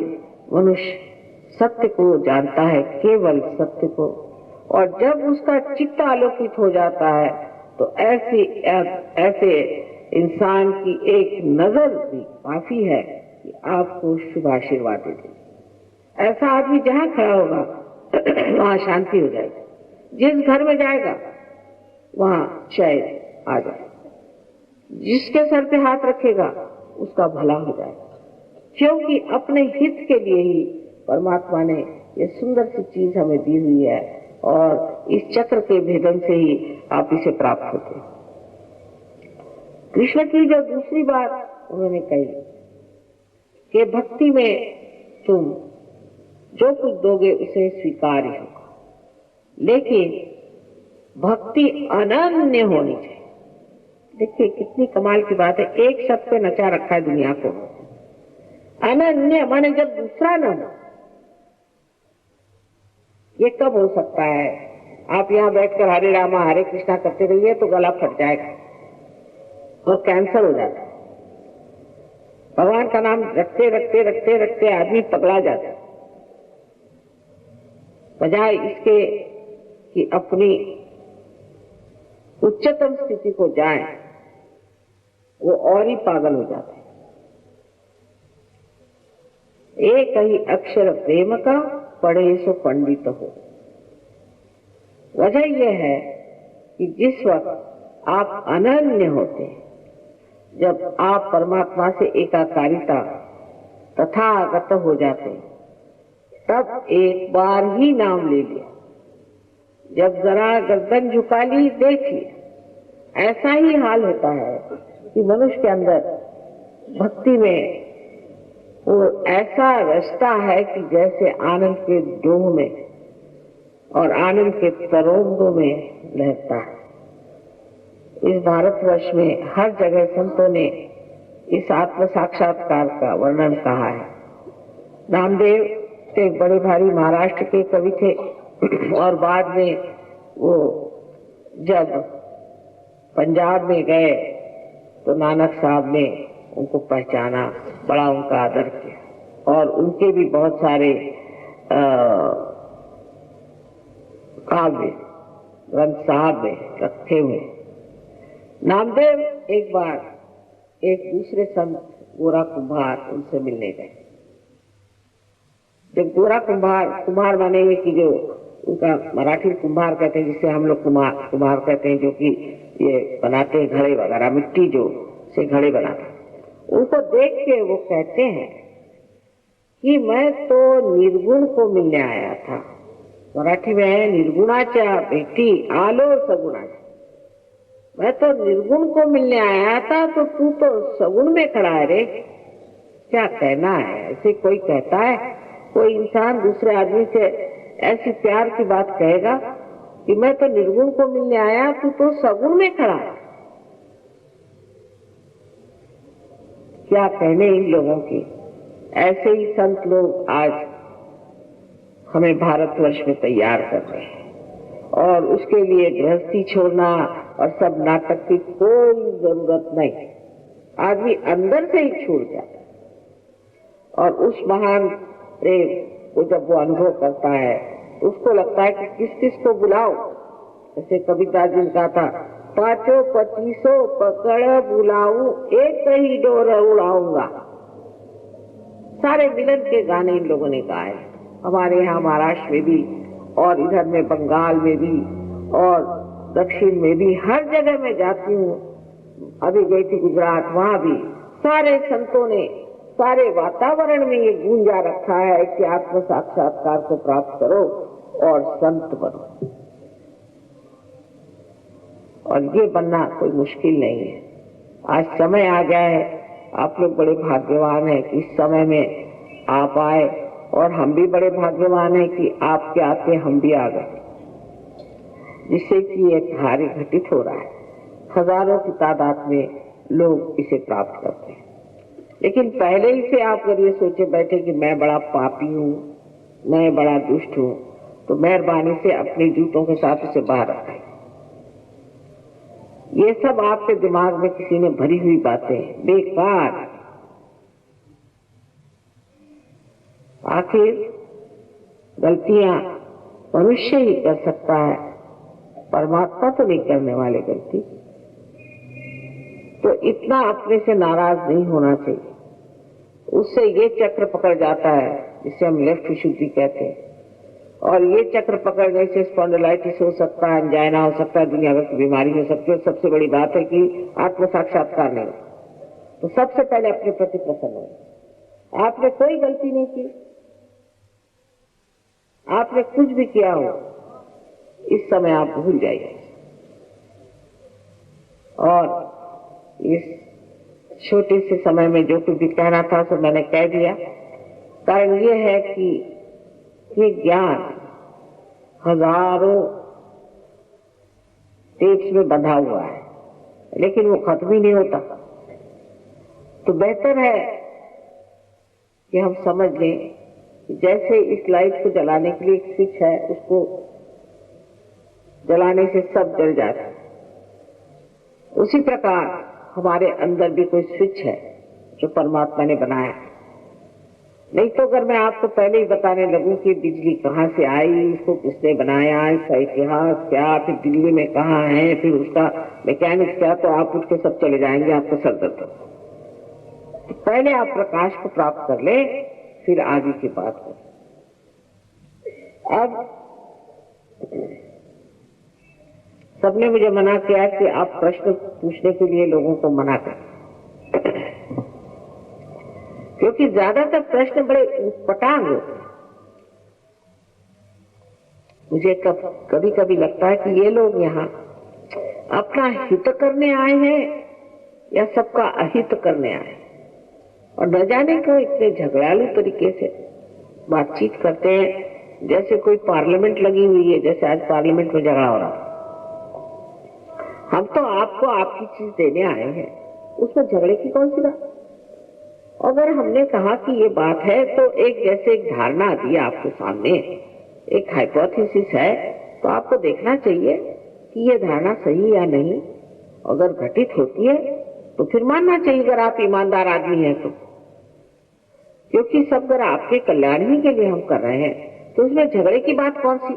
मनुष्य सत्य को जानता है, केवल सत्य को, और जब उसका चित्त आलोकित हो जाता है तो ऐसे इंसान की एक नजर भी काफी है कि आपको शुभ आशीर्वाद दे दे। ऐसा आदमी जहां खड़ा होगा वहां शांति हो जाएगी। जिस घर में जाएगा वहां चैन आ जाएगा। जिसके सर पे हाथ रखेगा उसका भला हो जाएगा, क्योंकि अपने हित के लिए ही परमात्मा ने ये सुंदर सी चीज हमें दी हुई है और इस चक्र के भेदन से ही आप इसे प्राप्त होते हैं। कृष्ण की जो दूसरी बात उन्होंने कही कि भक्ति में तुम जो कुछ दोगे उसे स्वीकार ही होगा, लेकिन भक्ति अनन्य होनी चाहिए। देखिए कितनी कमाल की बात है, एक शब्द पे नचा रखा है दुनिया को, अनन्य माने जब दूसरा न हो। ये कब हो सकता है? आप यहाँ बैठकर हरे रामा हरे कृष्णा करते रहिए तो गला फट जाएगा और कैंसर हो जाता है। भगवान का नाम रखते रखते रखते रखते आदमी पगला जाता है, बजाय इसके कि अपनी उच्चतम स्थिति को जाए वो और ही पागल हो जाते हैं। एक ही अक्षर प्रेम का पढ़े सो पंडित हो। वजह यह है कि जिस वक्त आप अनन्य होते हैं, जब आप परमात्मा से एकाकारिता तथागत हो जाते हैं, तब एक बार ही नाम ले लिया, जब जरा गर्दन झुका ली देख लिया। ऐसा ही हाल होता है कि मनुष्य के अंदर भक्ति में वो ऐसा रचता है कि जैसे आनंद के डोह में और आनंद के तरंगों में लहरता है। इस भारतवर्ष में हर जगह संतों ने इस आत्म साक्षात्कार का वर्णन कहा है। नामदेव एक बड़े भारी महाराष्ट्र के कवि थे और बाद में वो जब पंजाब में गए तो नानक साहब ने उनको पहचाना, बड़ा उनका आदर किया और उनके भी बहुत सारे काव्य ग्रंथ साहब में रखे हुए। नामदेव एक बार एक दूसरे संत गोरा कुम्हार उनसे मिलने गए। जब गोरा कुम्हार माने हुए कि जो उनका मराठी कुम्हार कहते हैं, जिसे हम लोग कुम्हार कहते हैं, जो कि ये बनाते हैं घड़े वगैरह, मिट्टी जो से घड़े बनाते हैं, उनको देख के वो कहते हैं कि मैं तो निर्गुण को मिलने आया था। मराठी में है निर्गुणाच्या भेटी आलो सगुणाच्या। मैं तो निर्गुण को मिलने आया था तो तू तो सगुण में खड़ा है रे। क्या कहना है? ऐसे कोई कहता है? कोई इंसान दूसरे आदमी से ऐसी प्यार की बात कहेगा कि मैं तो निर्गुण को मिलने आया, तू तो सगुण में खड़ा है? क्या कहने इन लोगों की। ऐसे ही संत लोग आज हमें भारतवर्ष में तैयार कर रहे हैं और उसके लिए गृहस्थी छोड़ना और सब नाटक की कोई जरूरत नहीं। आदमी अंदर से ही छूट जाता है और उस महान प्रेम को जब वो अनुभव करता है उसको लगता है कि किस किस को बुलाओ। जैसे कबीरदास जी ने कहा था, 5-25 पकड़ बुलाऊं एक ही डोर उड़ाऊंगा। सारे मिलन के गाने इन लोगों ने गाए। हमारे यहाँ महाराष्ट्र में भी और इधर में बंगाल में भी और दक्षिण में भी, हर जगह मैं जाती हूँ। अभी गई थी गुजरात, वहां भी सारे संतों ने सारे वातावरण में ये गूंजा रखा है कि आत्म साक्षात्कार को प्राप्त करो और संत बनो। और ये बनना कोई मुश्किल नहीं है। आज समय आ गया है, आप लोग बड़े भाग्यवान हैं कि इस समय में आप आए और हम भी बड़े भाग्यवान हैं कि आपके आते हम भी आ गए, जिससे कि ये कार्य घटित हो रहा है। हजारों की तादाद में लोग इसे प्राप्त करते हैं। लेकिन पहले ही से आप अगर ये सोचे बैठे कि मैं बड़ा पापी हूँ, मैं बड़ा दुष्ट हूँ, तो मेहरबानी से अपने जूतों के साथ उसे बाहर रखें। ये सब आपके दिमाग में किसी ने भरी हुई बातें, बेकार। आखिर गलतियां मनुष्य ही कर सकता है, परमात्मा तो नहीं करने वाले गलती। तो इतना अपने से नाराज नहीं होना चाहिए। उससे ये चक्र पकड़ जाता है जिसे हम लेफ्ट विशुद्धि कहते हैं, और ये चक्र पकड़ने से स्पॉन्डिलाइटिस हो सकता है, एंजाइना हो सकता है, दुनिया भर की बीमारी हो सकती है। सबसे बड़ी बात है कि आत्म साक्षात्कार नहीं। तो सबसे पहले अपने प्रति प्रसन्न हो। आपने कोई गलती नहीं की, आपने कुछ भी किया हो, इस समय आप भूल जाइए। और इस छोटे से समय में जो कुछ भी कहना था सो मैंने कह दिया। कारण ये है कि ये ज्ञान हजारों टेप्स में बंधा हुआ है, लेकिन वो खत्म ही नहीं होता। तो बेहतर है कि हम समझ लें कि जैसे इस लाइट को जलाने के लिए एक स्विच है, उसको जलाने से सब जल जाता है, उसी प्रकार हमारे अंदर भी कोई स्विच है जो परमात्मा ने बनाया। नहीं तो अगर मैं आपको पहले ही बताने लगूं कि बिजली कहाँ से आई, इसको किसने बनाया, इसका इतिहास क्या, फिर दिल्ली में कहाँ है, फिर उसका मैकेनिक्स क्या, तो आप उठ के सब चले जाएंगे, आपको सर दर्द होगा। तो पहले आप प्रकाश को प्राप्त कर ले, फिर आगे की बात करें। अब सबने मुझे मना किया कि आप प्रश्न पूछने के लिए लोगों को मना करें, क्योंकि ज्यादातर प्रश्न बड़े उटपटांग होते हैं। मुझे कभी कभी लगता है कि ये लोग यहाँ अपना हित करने आए हैं या सबका अहित करने आए हैं, और न जाने क्यों इतने झगड़ालू तरीके से बातचीत करते हैं, जैसे कोई पार्लियामेंट लगी हुई है, जैसे आज पार्लियामेंट में झगड़ा हो रहा। हम तो आपको आपकी चीज देने आए हैं, उसमें झगड़े की कौन सी बात। अगर हमने कहा कि ये बात है, तो एक जैसे एक धारणा दी आपके सामने, एक हाइपोथेसिस है, तो आपको देखना चाहिए कि ये धारणा सही या नहीं। अगर घटित होती है तो फिर मानना चाहिए, अगर आप ईमानदार आदमी हैं तो, क्योंकि सब अगर आपके कल्याण ही के लिए हम कर रहे हैं तो उसमें झगड़े की बात कौन सी।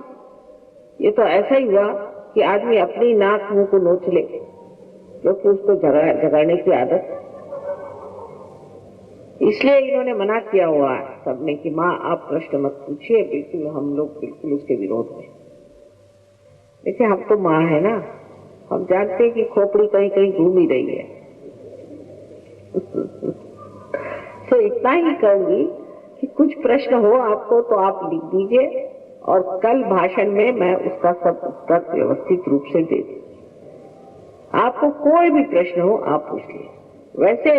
ये तो ऐसा ही हुआ कि आदमी अपनी नाक मुंह को नोच ले, क्योंकि उसको झगड़ने की आदत। इसलिए इन्होंने मना किया हुआ है सबने कि माँ आप प्रश्न मत पूछिए, बिल्कुल हम लोग बिल्कुल उसके विरोध में। देखिए हम तो माँ है ना, हम जानते हैं कि खोपड़ी कहीं कहीं घूम ही रही है। तो इतना ही कहूंगी कि कुछ प्रश्न हो आपको तो आप लिख दीजिए, और कल भाषण में मैं उसका सब उत्तर व्यवस्थित रूप से दे दूं। आपको कोई भी प्रश्न हो आप पूछ लीजिए। वैसे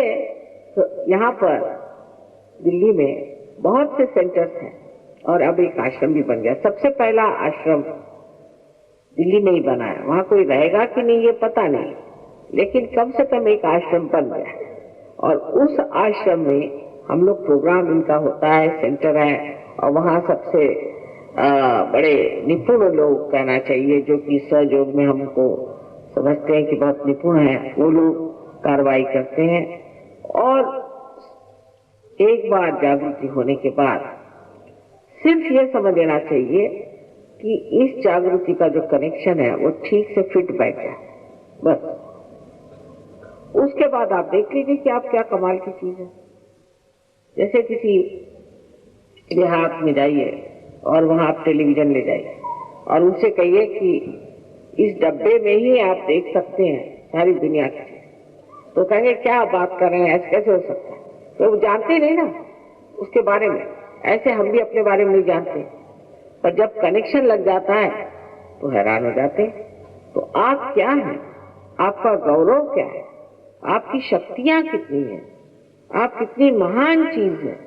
तो यहाँ पर दिल्ली में बहुत से सेंटर्स हैं, और अब एक आश्रम भी बन गया। सबसे पहला आश्रम दिल्ली में ही बना है, वहां कोई रहेगा कि नहीं ये पता नहीं, लेकिन कम से कम एक आश्रम बन गया। और उस आश्रम में हम लोग प्रोग्राम इनका होता है, सेंटर है, और वहाँ सबसे बड़े निपुण लोग कहना चाहिए, जो कि सहयोग में हमको समझते हैं कि बहुत निपुण है, वो लोग कार्रवाई करते हैं। और एक बार जागृति होने के बाद सिर्फ ये समझ लेना चाहिए कि इस जागृति का जो कनेक्शन है वो ठीक से फिट बैठ जाए, बस। उसके बाद आप देख लीजिए कि आप क्या कमाल की चीज है। जैसे किसी देहात में जाइए और वहां आप टेलीविजन ले जाइए और उनसे कहिए कि इस डब्बे में ही आप देख सकते हैं सारी दुनिया की, तो कहेंगे क्या बात कर रहे हैं, ऐसे कैसे हो सकता है। तो वो जानते नहीं ना उसके बारे में, ऐसे हम भी अपने बारे में नहीं जानते, पर जब कनेक्शन लग जाता है तो हैरान हो जाते हैं। तो आप क्या हैं, आपका गौरव क्या है, आपकी शक्तियां कितनी हैं, आप कितनी महान चीज है,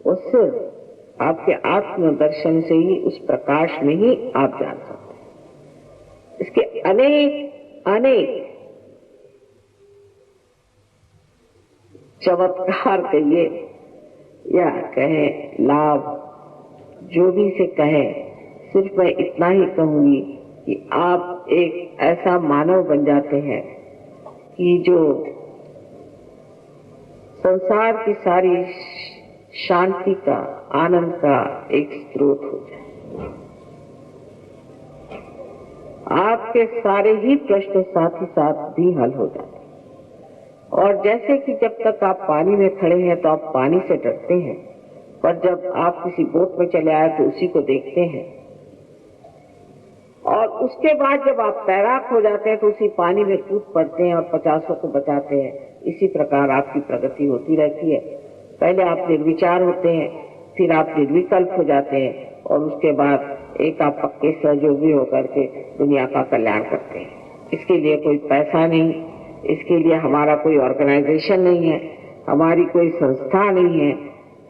वो सिर्फ आपके आत्मदर्शन से ही, उस प्रकाश में ही आप जान सकते हैं। इसके अनेक अनेक चमत्कार कहिए या कहें लाभ, जो भी से कहें, सिर्फ मैं इतना ही कहूंगी कि आप एक ऐसा मानव बन जाते हैं कि जो संसार की सारी शांति का, आनंद का एक स्रोत हो जाए। आपके सारे ही प्रश्न साथ ही साथ भी हल हो जाते हैं। और जैसे कि जब तक आप पानी में खड़े हैं तो आप पानी से डरते हैं, पर जब आप किसी बोट में चले आए तो उसी को देखते हैं, और उसके बाद जब आप तैराक हो जाते हैं तो उसी पानी में कूद पड़ते हैं और 50 को बचाते हैं। इसी प्रकार आपकी प्रगति होती रहती है। पहले आप निर्विचार होते हैं, फिर आप निर्विकल्प हो जाते हैं, और उसके बाद एक आप पक्के सहयोगी होकर के दुनिया का कल्याण करते हैं। इसके लिए कोई पैसा नहीं, इसके लिए हमारा कोई ऑर्गेनाइजेशन नहीं है, हमारी कोई संस्था नहीं है,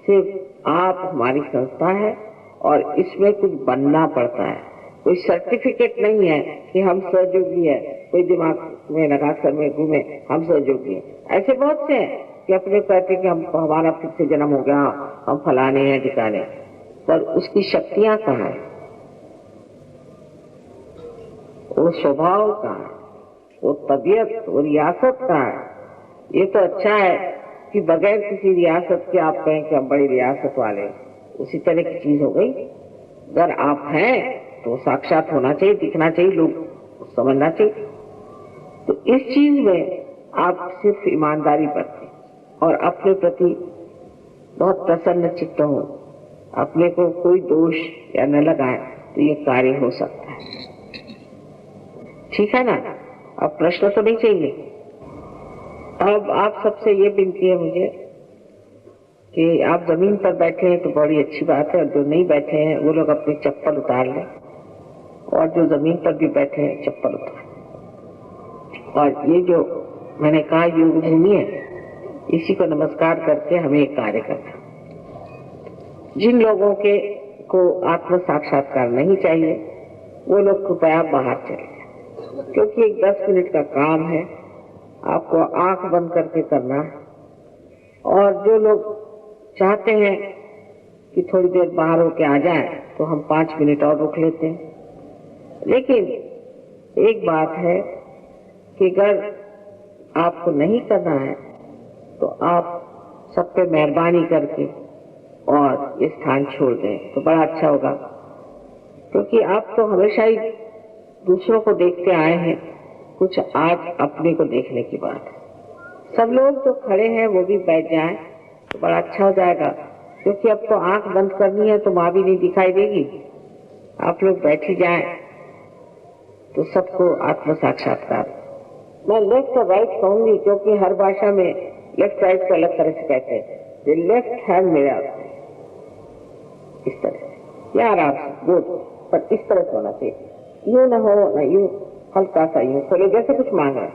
सिर्फ आप हमारी संस्था है, और इसमें कुछ बनना पड़ता है। कोई सर्टिफिकेट नहीं है कि हम सहयोगी है, कोई दिमाग में लगा कर में घूमे हम सहयोगी है। ऐसे बहुत से हैं कि अपने कहते कि हम हमारा फिर से जन्म हो गया, हम फलाने हैं ठिकाने, पर उसकी शक्तियां कहाँ है, वो स्वभाव कहाँ है, वो तबीयत, वो रियासत कहाँ है। ये तो अच्छा है कि बगैर किसी रियासत के आप कहें कि हम बड़ी रियासत वाले, उसी तरह की चीज हो गई। अगर आप हैं तो साक्षात होना चाहिए, दिखना चाहिए, लोग समझना चाहिए। तो इस चीज में आप सिर्फ ईमानदारी बरतें और अपने प्रति बहुत प्रसन्न चित्त हो, अपने को कोई दोष या न लगाए, तो ये कार्य हो सकता है। ठीक है ना? अब प्रश्न तो नहीं चाहिए। अब आप सबसे ये विनती है मुझे कि आप जमीन पर बैठे हैं तो बड़ी अच्छी बात है, और जो नहीं बैठे हैं वो लोग अपनी चप्पल उतार लें, और जो जमीन पर भी बैठे हैं चप्पल उतार। और ये जो मैंने कहा योग भूमि है, इसी को नमस्कार करके हमें एक कार्य करना। जिन लोगों के को आत्म साक्षात्कार नहीं चाहिए वो लोग कृपया बाहर चले जाए, क्योंकि एक 10 मिनट का काम है, आपको आंख बंद करके करना है। और जो लोग चाहते हैं कि थोड़ी देर बाहर होके आ जाए तो हम 5 मिनट और रुक लेते हैं। लेकिन एक बात है कि अगर आपको नहीं करना है तो आप सब पे मेहरबानी करके और ये स्थान छोड़ दें तो बड़ा अच्छा होगा, क्योंकि आप तो हमेशा ही दूसरों को देखते आए हैं, कुछ आज अपने को देखने की बात है। सब लोग जो खड़े हैं वो भी बैठ जाएं तो बड़ा अच्छा हो जाएगा, क्योंकि अब तो आंख बंद करनी है तो माँ भी नहीं दिखाई देगी। आप लोग बैठ ही जाएं तो सबको आत्म साक्षात्कार। मैं लेफ्ट और राइट कहूंगी, क्योंकि हर भाषा में लेफ्ट राइट को अलग तरह से कहते हैं। लेफ्ट हैंड मेरे हाथ में इस तरह से, यार आप गुड, पर इस तरह से होना चाहिए, यूं ना हो ना यूं, हल्का सा यूं खोले जैसे कुछ मांग रहे हैं।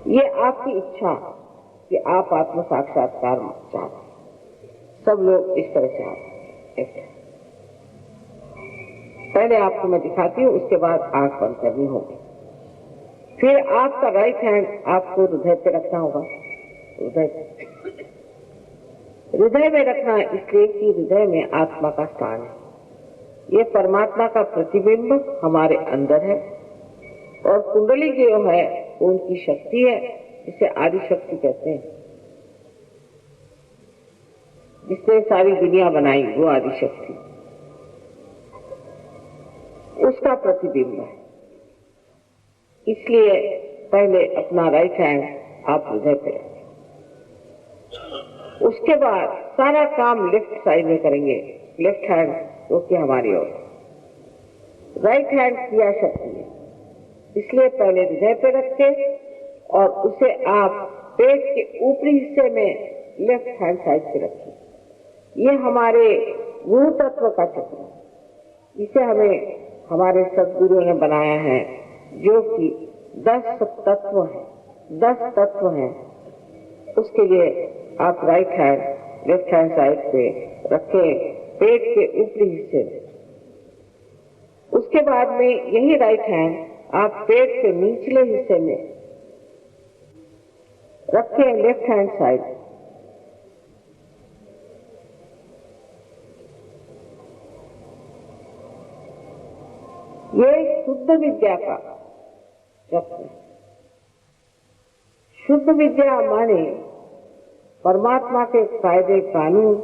ये आपकी इच्छा कि आप आत्म साक्षात्कार चाहते, सब लोग इस तरह से आते। पहले आपको मैं दिखाती हूँ, उसके बाद आंख बंद करनी होगी। फिर आपका राइट हैंड आपको हृदय पे रखना होगा। हृदय में रखना इसलिए कि हृदय में आत्मा का स्थान है। ये परमात्मा का प्रतिबिंब हमारे अंदर है, और कुंडली जो है वो उनकी शक्ति है, जिसे आदि शक्ति कहते हैं। जिसने सारी दुनिया बनाई वो आदि शक्ति, उसका प्रतिबिंब है। इसलिए पहले अपना राइट हैंड आप हृदय पे रखें, उसके बाद सारा काम लेफ्ट साइड में करेंगे। लेफ्ट हैंड जो कि हमारी ओर, राइट हैंड क्रिया शक्ति है, इसलिए पहले हृदय पे रखे और उसे आप पेट के ऊपरी हिस्से में लेफ्ट हैंड साइड पे रखिए। ये हमारे गुरु तत्व का चक्र है, इसे हमें हमारे सदगुरुओं ने बनाया है, जो कि 10 तत्व है, 10 तत्व हैं। उसके लिए आप right hand left hand side पे रखें, पेट के ऊपरी हिस्से में। उसके बाद में यही राइट हैंड आप पेट के निचले हिस्से में रखें, लेफ्ट हैंड साइड। ये शुद्ध विद्या का चक्र है। शुद्ध विद्या माने परमात्मा के कायदे कानून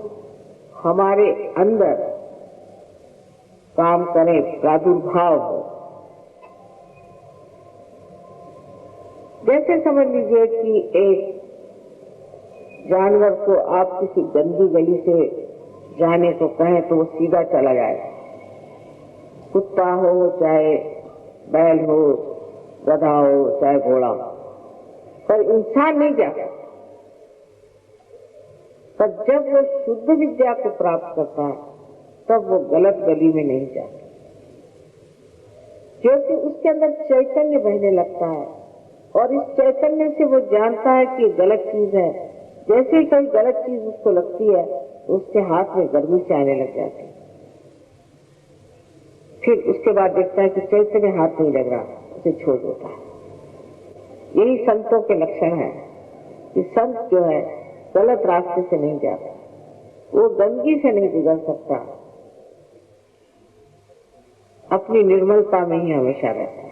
हमारे अंदर काम करें, प्रादुर्भाव हो। जैसे समझ लीजिए कि एक जानवर को आप किसी गंदी गली से जाने को कहें तो वो सीधा चला जाए, कुत्ता हो चाहे बैल हो, गधा हो चाहे घोड़ा हो, पर इंसान नहीं जाता। पर जब वो शुद्ध विद्या को प्राप्त करता है तब वो गलत गली में नहीं जाता, क्योंकि उसके अंदर चैतन्य बहने लगता है और इस चैतन्य से वो जानता है कि गलत चीज है। जैसे ही कोई गलत चीज उसको लगती है तो उसके हाथ में गर्मी से आने लग जाती है। फिर उसके बाद देखता है कि चैतन्य हाथ नहीं लग रहा, उसे छोड़ देता है। यही संतों के लक्षण है कि संत जो है गलत रास्ते से नहीं जाता, वो गंदगी से नहीं गुजर सकता, अपनी निर्मलता में ही हमेशा रहता है।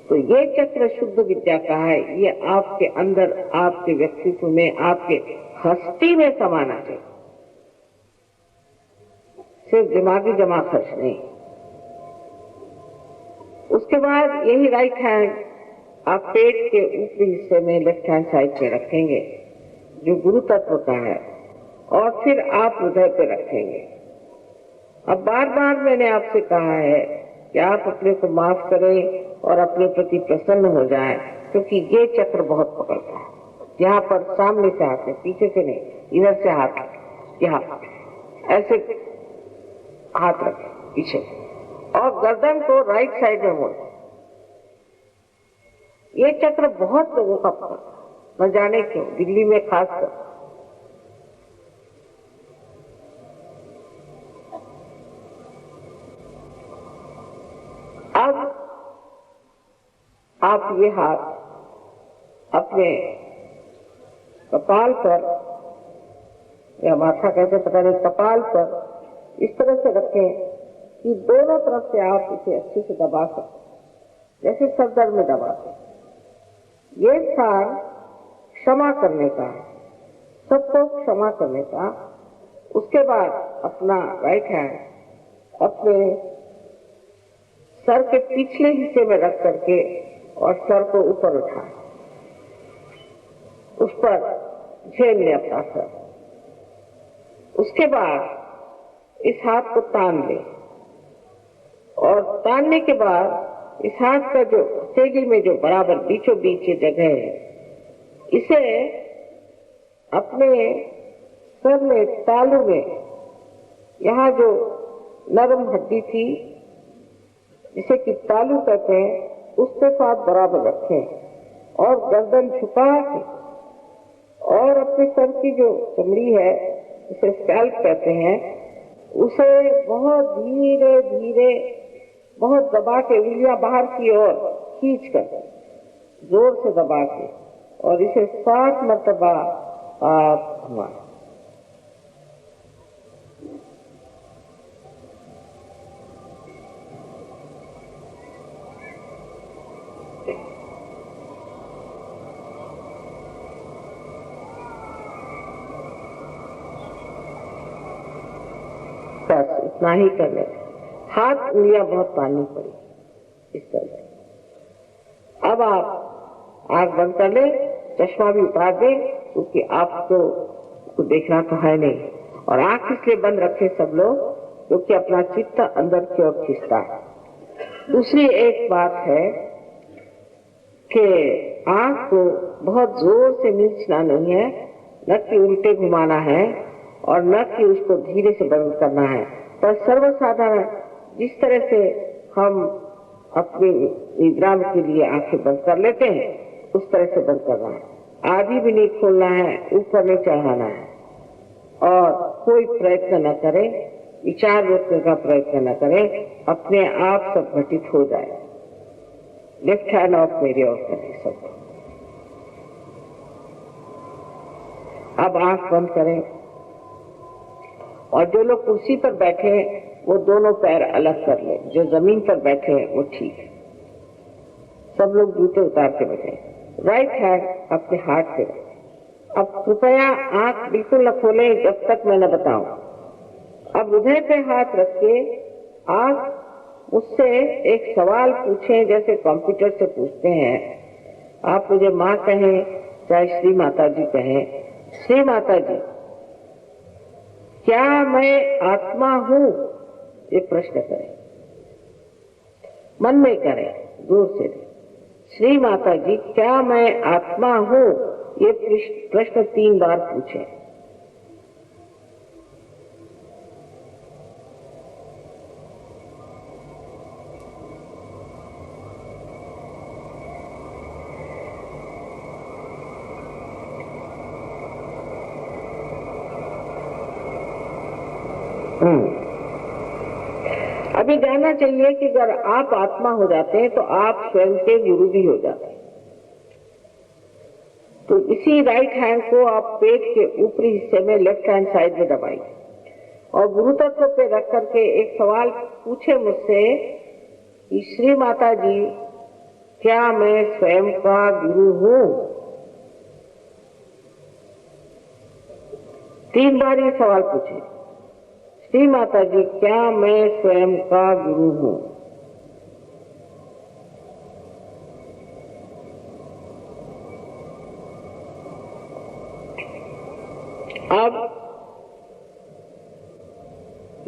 तो ये चक्र शुद्ध विद्या का है, ये आपके अंदर, आपके व्यक्तित्व में, आपके हस्ती में समाना चाहिए, सिर्फ दिमागी जमा खर्च नहीं। उसके बाद यही राइट हैंड आप पेट के ऊपरी हिस्से में लेफ्ट हैंड साइड में रखेंगे जो गुरु तत्व का है, और फिर आप हृदय पे रखेंगे। अब बार बार मैंने आपसे कहा है कि आप अपने को माफ करें और अपने प्रति प्रसन्न हो जाएं, क्योंकि ये चक्र बहुत पकड़ता है। यहाँ पर सामने से हाथ है, पीछे से नहीं, इधर से हाथ, यहाँ ऐसे हाथ रखें पीछे, और गर्दन को राइट साइड में मोड़। ये चक्र बहुत लोगों का पकड़ता है, न जाने क्यों, दिल्ली में खासकर। अब आप ये हाथ अपने कपाल पर या माथा कैसे पता नहीं, कपाल पर इस तरह से रखें कि दोनों तरफ से आप इसे अच्छे से दबा सकते, जैसे सर में दबाते। ये स्थान क्षमा करने का, सबको क्षमा करने का। उसके बाद अपना राइट हैंड अपने सर के पिछले हिस्से में रख करके और सर को ऊपर उठाएं, उस पर झेल लें अपना सर। उसके बाद इस हाथ को तान लें, और तानने के बाद इस हाथ का जो हथेली में जो बराबर बीचों बीच ये जगह है, इसे अपने सर में, तालू में, यहाँ जो नरम हड्डी थी जिसे कि तालू कहते हैं, उसके साथ बराबर रखें और गर्दन झुका के, और अपने सर की जो चमड़ी है, इसे स्कैल्प कहते हैं, उसे बहुत धीरे धीरे, बहुत दबा के, उंगलियां बाहर की ओर खींच कर, जोर से दबा के, और इसे 7 मरतबा आप घुमाएं। बस इतना ही कर ले। हाथ उंगलियां बहुत पानी पड़ी इस तरह से। अब आप आंख बंद कर ले, चश्मा भी उतार दे, क्योंकि आपको देखना तो है नहीं। और आंख इसलिए बंद रखे सब लोग क्योंकि अपना चित्त अंदर की ओर खींचता है। दूसरी एक बात है कि आंख को बहुत जोर से मीचना नहीं है, न कि उल्टे घुमाना है, और न कि उसको धीरे से बंद करना है, पर सर्वसाधारण जिस तरह से हम अपनी निद्रा के लिए आंखें बंद कर लेते हैं, उस तरह से बंद करना है। आधी भी नहीं खोलना है, ऊपर नहीं चढ़ाना है, और कोई प्रयत्न न करें, विचार रोकने का प्रयत्न न करें, अपने आप सब घटित हो जाए। लेफ्ट हैंड ऑफ मेरी ओर करें सब। अब आंख बंद करें, और जो लोग कुर्सी पर बैठे हैं वो दोनों पैर अलग कर ले, जो जमीन पर बैठे हैं वो ठीक है। सब लोग जूते उतार के बैठे। राइट हैंड अपने हाथ पे रखें। अब कृपया आंख बिल्कुल न खोलें जब तक मैं न बताऊं। अब हृदय पे हाथ रख के आप मुझसे एक सवाल पूछें, जैसे कंप्यूटर से पूछते हैं आप मुझे माँ कहें चाहे श्री माता जी कहें, श्री माता जी क्या मैं आत्मा हूं? ये प्रश्न करें, मन में करें, दूर से नहीं। श्री माता जी क्या मैं आत्मा हूं? ये प्रश्न 3 बार पूछे। अभी जानना चाहिए कि अगर आप आत्मा हो जाते हैं तो आप स्वयं के गुरु भी हो जाते हैं। तो इसी राइट हैंड को आप पेट के ऊपरी हिस्से में लेफ्ट हैंड साइड में दबाइए और गुरु तत्व पे रख करके एक सवाल पूछे मुझसे कि श्री माता जी क्या मैं स्वयं का गुरु हूं? 3 बार ये सवाल पूछे, श्री माता जी क्या मैं स्वयं का गुरु हूं? अब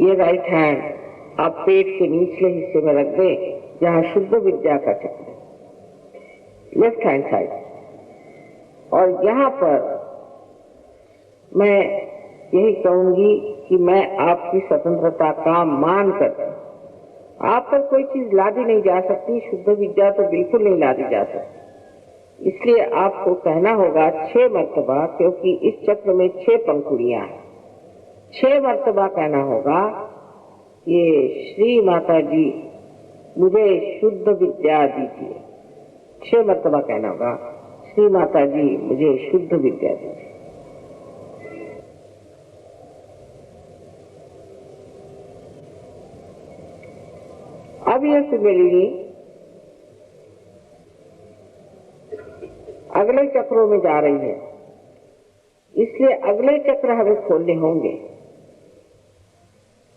ये राइट हैंड आप पेट के निचले हिस्से में रख दें जहां शुद्ध विद्या का चक्र है, लेफ्ट हैंड साइड। और यहां पर मैं यही कहूंगी कि मैं आपकी स्वतंत्रता का मान करती हूं। आप पर कोई चीज लादी नहीं जा सकती, शुद्ध विद्या तो बिल्कुल नहीं लादी जा सकती। इसलिए आपको कहना होगा 6 मर्तबा, क्योंकि इस चक्र में 6 पंखुड़ियां हैं। 6 मर्तबा कहना होगा ये श्री माता जी मुझे शुद्ध विद्या दीजिए। 6 मर्तबा कहना होगा श्री माता जी मुझे शुद्ध विद्या दीजिए। अब ये कुंडलिनी अगले चक्रों में जा रही है, इसलिए अगले चक्र हमें खोलने होंगे,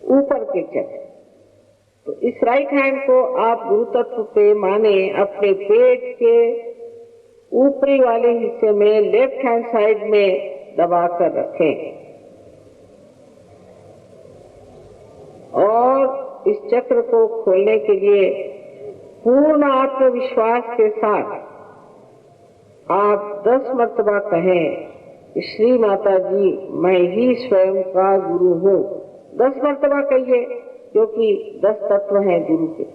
ऊपर के चक्र। तो इस राइट हैंड को आप गुरु तत्व पे माने अपने पेट के ऊपरी वाले हिस्से में लेफ्ट हैंड साइड में दबा कर रखें और इस चक्र को खोलने के लिए पूर्ण आत्मविश्वास के साथ आप 10 मर्तबा कहें श्री माता जी मैं ही स्वयं का गुरु हूँ। 10 मर्तबा कहिए, क्योंकि 10 तत्व हैं गुरु के।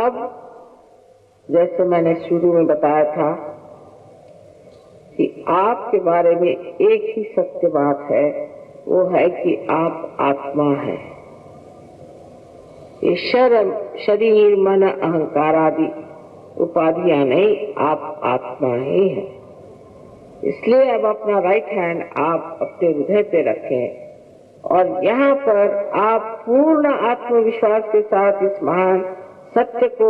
अब जैसे मैंने शुरू में बताया था कि आपके बारे में एक ही सत्य बात है, वो है कि आप आत्मा हैं। ये शरीर मन अहंकार आदि उपाधियां नहीं, आप आत्मा ही हैं। इसलिए अब अपना राइट हैंड आप अपने हृदय पे रखें और यहाँ पर आप पूर्ण आत्मविश्वास के साथ इस महान सत्य को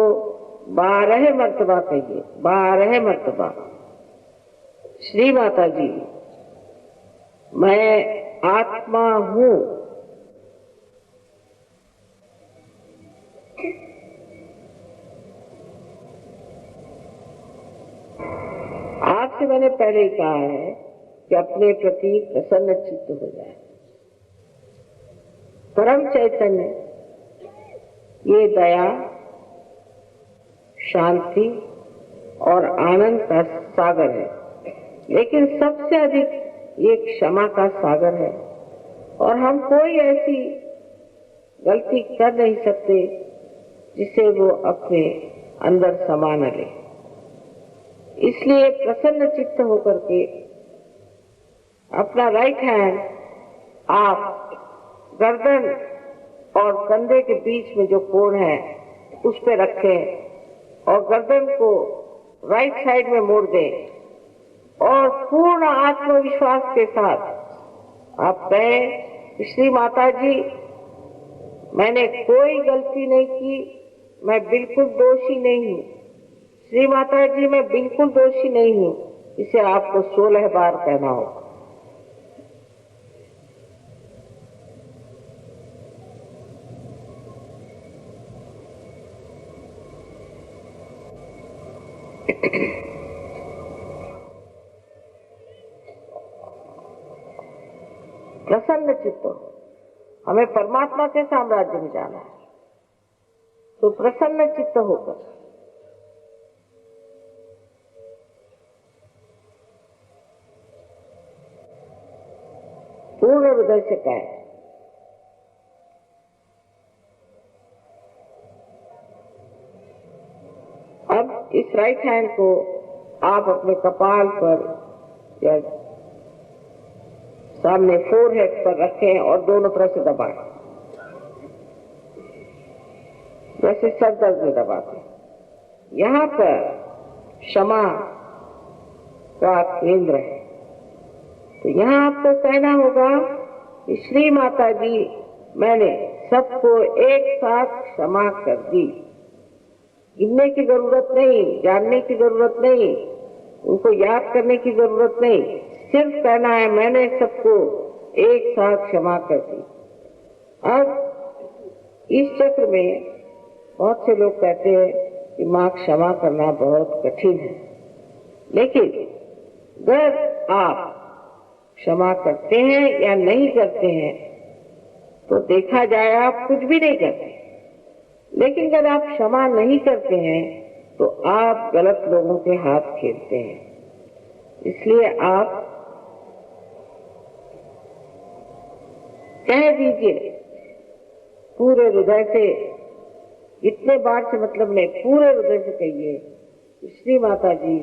12 मर्तबा कहिए, 12 मर्तबा। श्री माता जी मैं आत्मा हूं। आपसे मैंने पहले ही कहा है कि अपने प्रति प्रसन्न चित्त हो जाए। परम चैतन्य ये दया, शांति और आनंद का सागर है, लेकिन सबसे अधिक ये क्षमा का सागर है। और हम कोई ऐसी गलती कर नहीं सकते जिसे वो अपने अंदर समा न ले। इसलिए प्रसन्न चित्त होकर के अपना राइट हैंड आप गर्दन और कंधे के बीच में जो कोण है उस पे रखें और गर्दन को राइट साइड में मोड़ दें और पूर्ण आत्मविश्वास के साथ आप कहें, श्री माता जी मैंने कोई गलती नहीं की, मैं बिल्कुल दोषी नहीं हूँ। श्री माता जी मैं बिल्कुल दोषी नहीं हूँ, इसे आपको 16 बार कहना होगा। प्रसन्न चित्त हो, हमें परमात्मा के साम्राज्य में जाना है, तो प्रसन्न चित्त होकर पूर्ण हृदय से कहें। अब इस राइट हैंड को आप अपने कपाल पर या सामने फोरहेड पर रखें और दोनों तरफ से दबाएं, जैसे सर दर्द में दबाते। यहाँ पर क्षमा का केंद्र है, तो यहाँ आपको कहना होगा कि श्री माता जी मैंने सबको एक साथ क्षमा कर दी। गिनने की जरूरत नहीं, जानने की जरूरत नहीं, उनको याद करने की जरूरत नहीं, सिर्फ कहना है मैंने सबको एक साथ क्षमा कर दी। अब इस चक्र में बहुत से लोग कहते हैं कि माँ क्षमा करना बहुत कठिन है, लेकिन अगर आप क्षमा करते हैं या नहीं करते हैं तो देखा जाए आप कुछ भी नहीं करते, लेकिन अगर आप क्षमा नहीं करते हैं तो आप गलत लोगों के हाथ खेलते हैं। इसलिए आप कह दीजिए पूरे हृदय से, इतने बार से मतलब नहीं, पूरे हृदय से कहिए श्री माता जी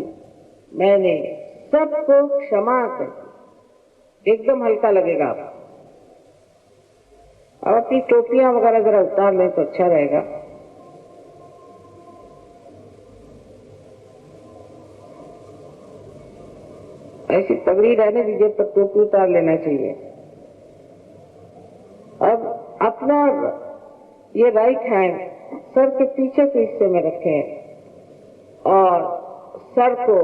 मैंने सबको क्षमा कर दी। एकदम हल्का लगेगा आपको। अब अपनी टोपियां वगैरह जरा उतार लें तो अच्छा रहेगा। ऐसी पगड़ी रहने दीजिए, पर टोपी उतार लेना चाहिए। अब अपना ये राइट हैंड सर के पीछे के हिस्से में रखें और सर को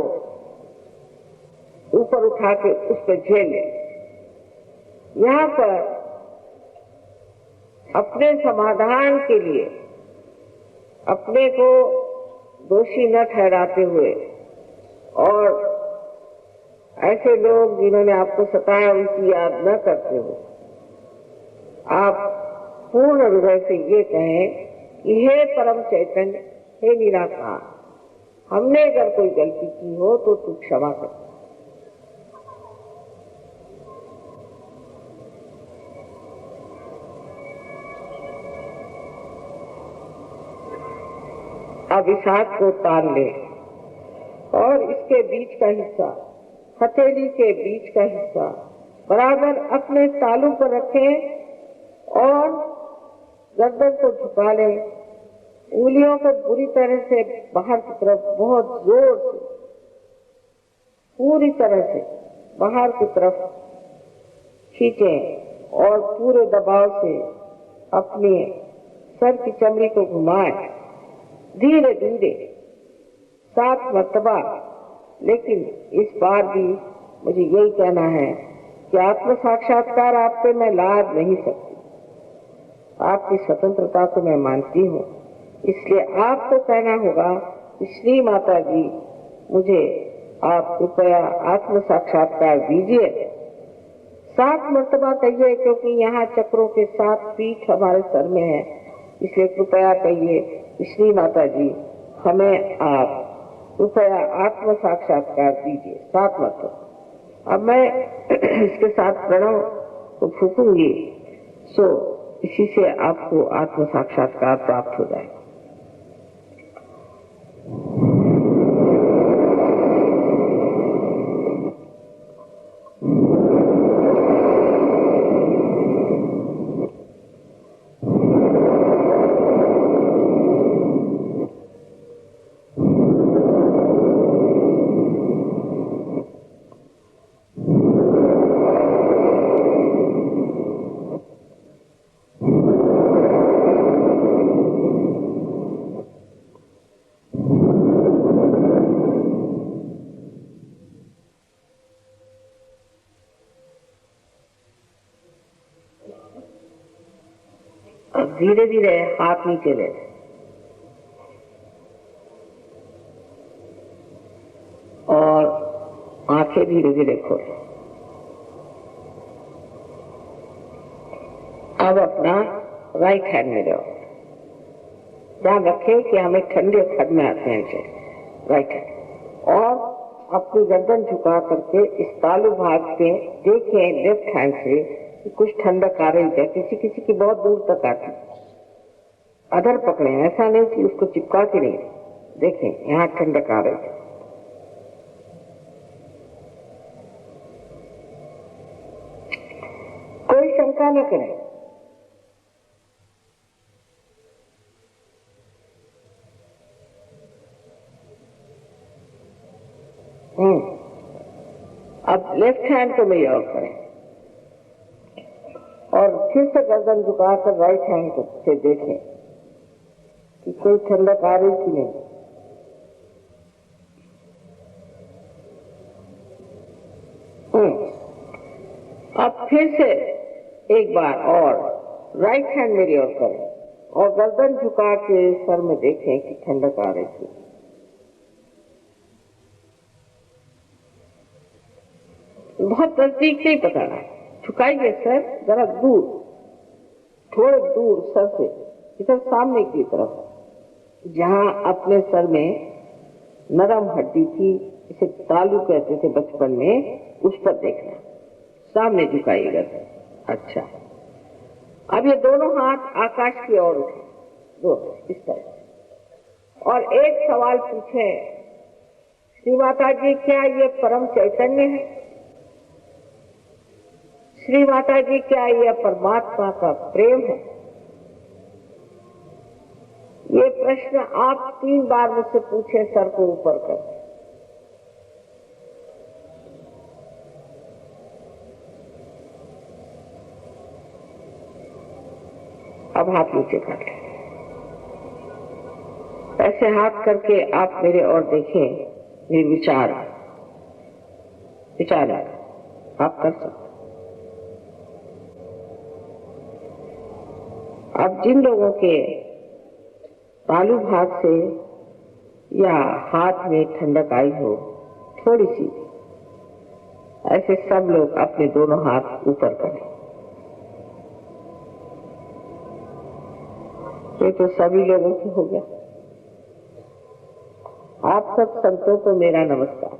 ऊपर उठा के उस पर झेलें। यहाँ पर अपने समाधान के लिए अपने को दोषी न ठहराते हुए और ऐसे लोग जिन्होंने आपको सताया उनकी याद न करते हुए आप पूर्ण हृदय से ये कहें कि हे परम चैतन्य, हे निराकार, हमने अगर कोई गलती की हो तो तू क्षमा कर। अब इस हाथ को तान ले और इसके बीच का हिस्सा, हथेली के बीच का हिस्सा बराबर अपने तालू पर रखें और गर्दन को झुका लें। उंगलियों को बुरी तरह से बाहर की तरफ बहुत जोर से, पूरी तरह से बाहर की तरफ खींचें और पूरे दबाव से अपने सर की चमड़ी को घुमाएं, धीरे धीरे 7 मरतबा। लेकिन इस बार भी मुझे यही कहना है कि आत्म साक्षात्कार आप पे मैं लाद नहीं सकती। आपकी स्वतंत्रता को मैं मानती हूँ, इसलिए आपको कहना होगा कि श्री माता जी मुझे आप कृपया आत्म साक्षात्कार दीजिए। 7 मरतबा कहिए, क्योंकि यहाँ चक्रों के 7 पीठ हमारे सर में है, इसलिए कृपया कहिए कि श्री माता जी हमें आप कृपया आत्म साक्षात्कार दीजिए 7 मरतबा। अब मैं इसके साथ प्रणव को फूकूंगी, सो इसी से आपको आत्म साक्षात्कार प्राप्त हो जाएगा। धीरे धीरे हाथ नीचे ले और आंखें धीरे धीरे खोले। अब अपना राइट हैंड में रहो। ध्यान रखें कि हमें ठंडे खड में आते हैं राइट हैंड, और अपनी गर्दन झुका करके इस तालु भाग पे देखें लेफ्ट हैंड से कि कुछ ठंडक आ रही है। किसी किसी की बहुत दूर तक आती, अधर पकड़े, ऐसा नहीं कि उसको चिपका के नहीं, देखें यहाँ ठंडक आ रही है। कोई शंका न करें। अब लेफ्ट हैंड को मेजर करें और फिर से गर्दन झुकाकर राइट हैंड से देखें कि कोई ठंडक आ रही कि नहीं। अब फिर से एक बार और राइट हैंड मेरी ओर करें और गर्दन झुका के सर में देखें कि ठंडक आ रही थी। बहुत नजदीक से ही पकड़ना है। झुकाइए सर जरा दूर, थोड़े दूर सर से, इधर सामने की तरफ, जहां अपने सर में नरम हड्डी थी, इसे तालू कहते थे बचपन में, उस पर देखना। सामने झुकाइएगा सर। अच्छा, अब ये दोनों हाथ आकाश की ओर उठे, दो इस तरह, और एक सवाल पूछे, श्री माता जी क्या ये परम चैतन्य है? श्री माता जी क्या यह परमात्मा का प्रेम है? ये प्रश्न आप 3 बार मुझसे पूछे सर को ऊपर कर। अब हाथ नीचे कर लें। ऐसे हाथ करके आप मेरे और देखें, निर्विचार विचार आप कर सकते। अब जिन लोगों के तालु भाग से या हाथ में ठंडक आई हो थोड़ी सी, ऐसे सब लोग अपने दोनों हाथ ऊपर करें। ये तो सभी लोगों की हो गया। आप सब संतों को मेरा नमस्कार।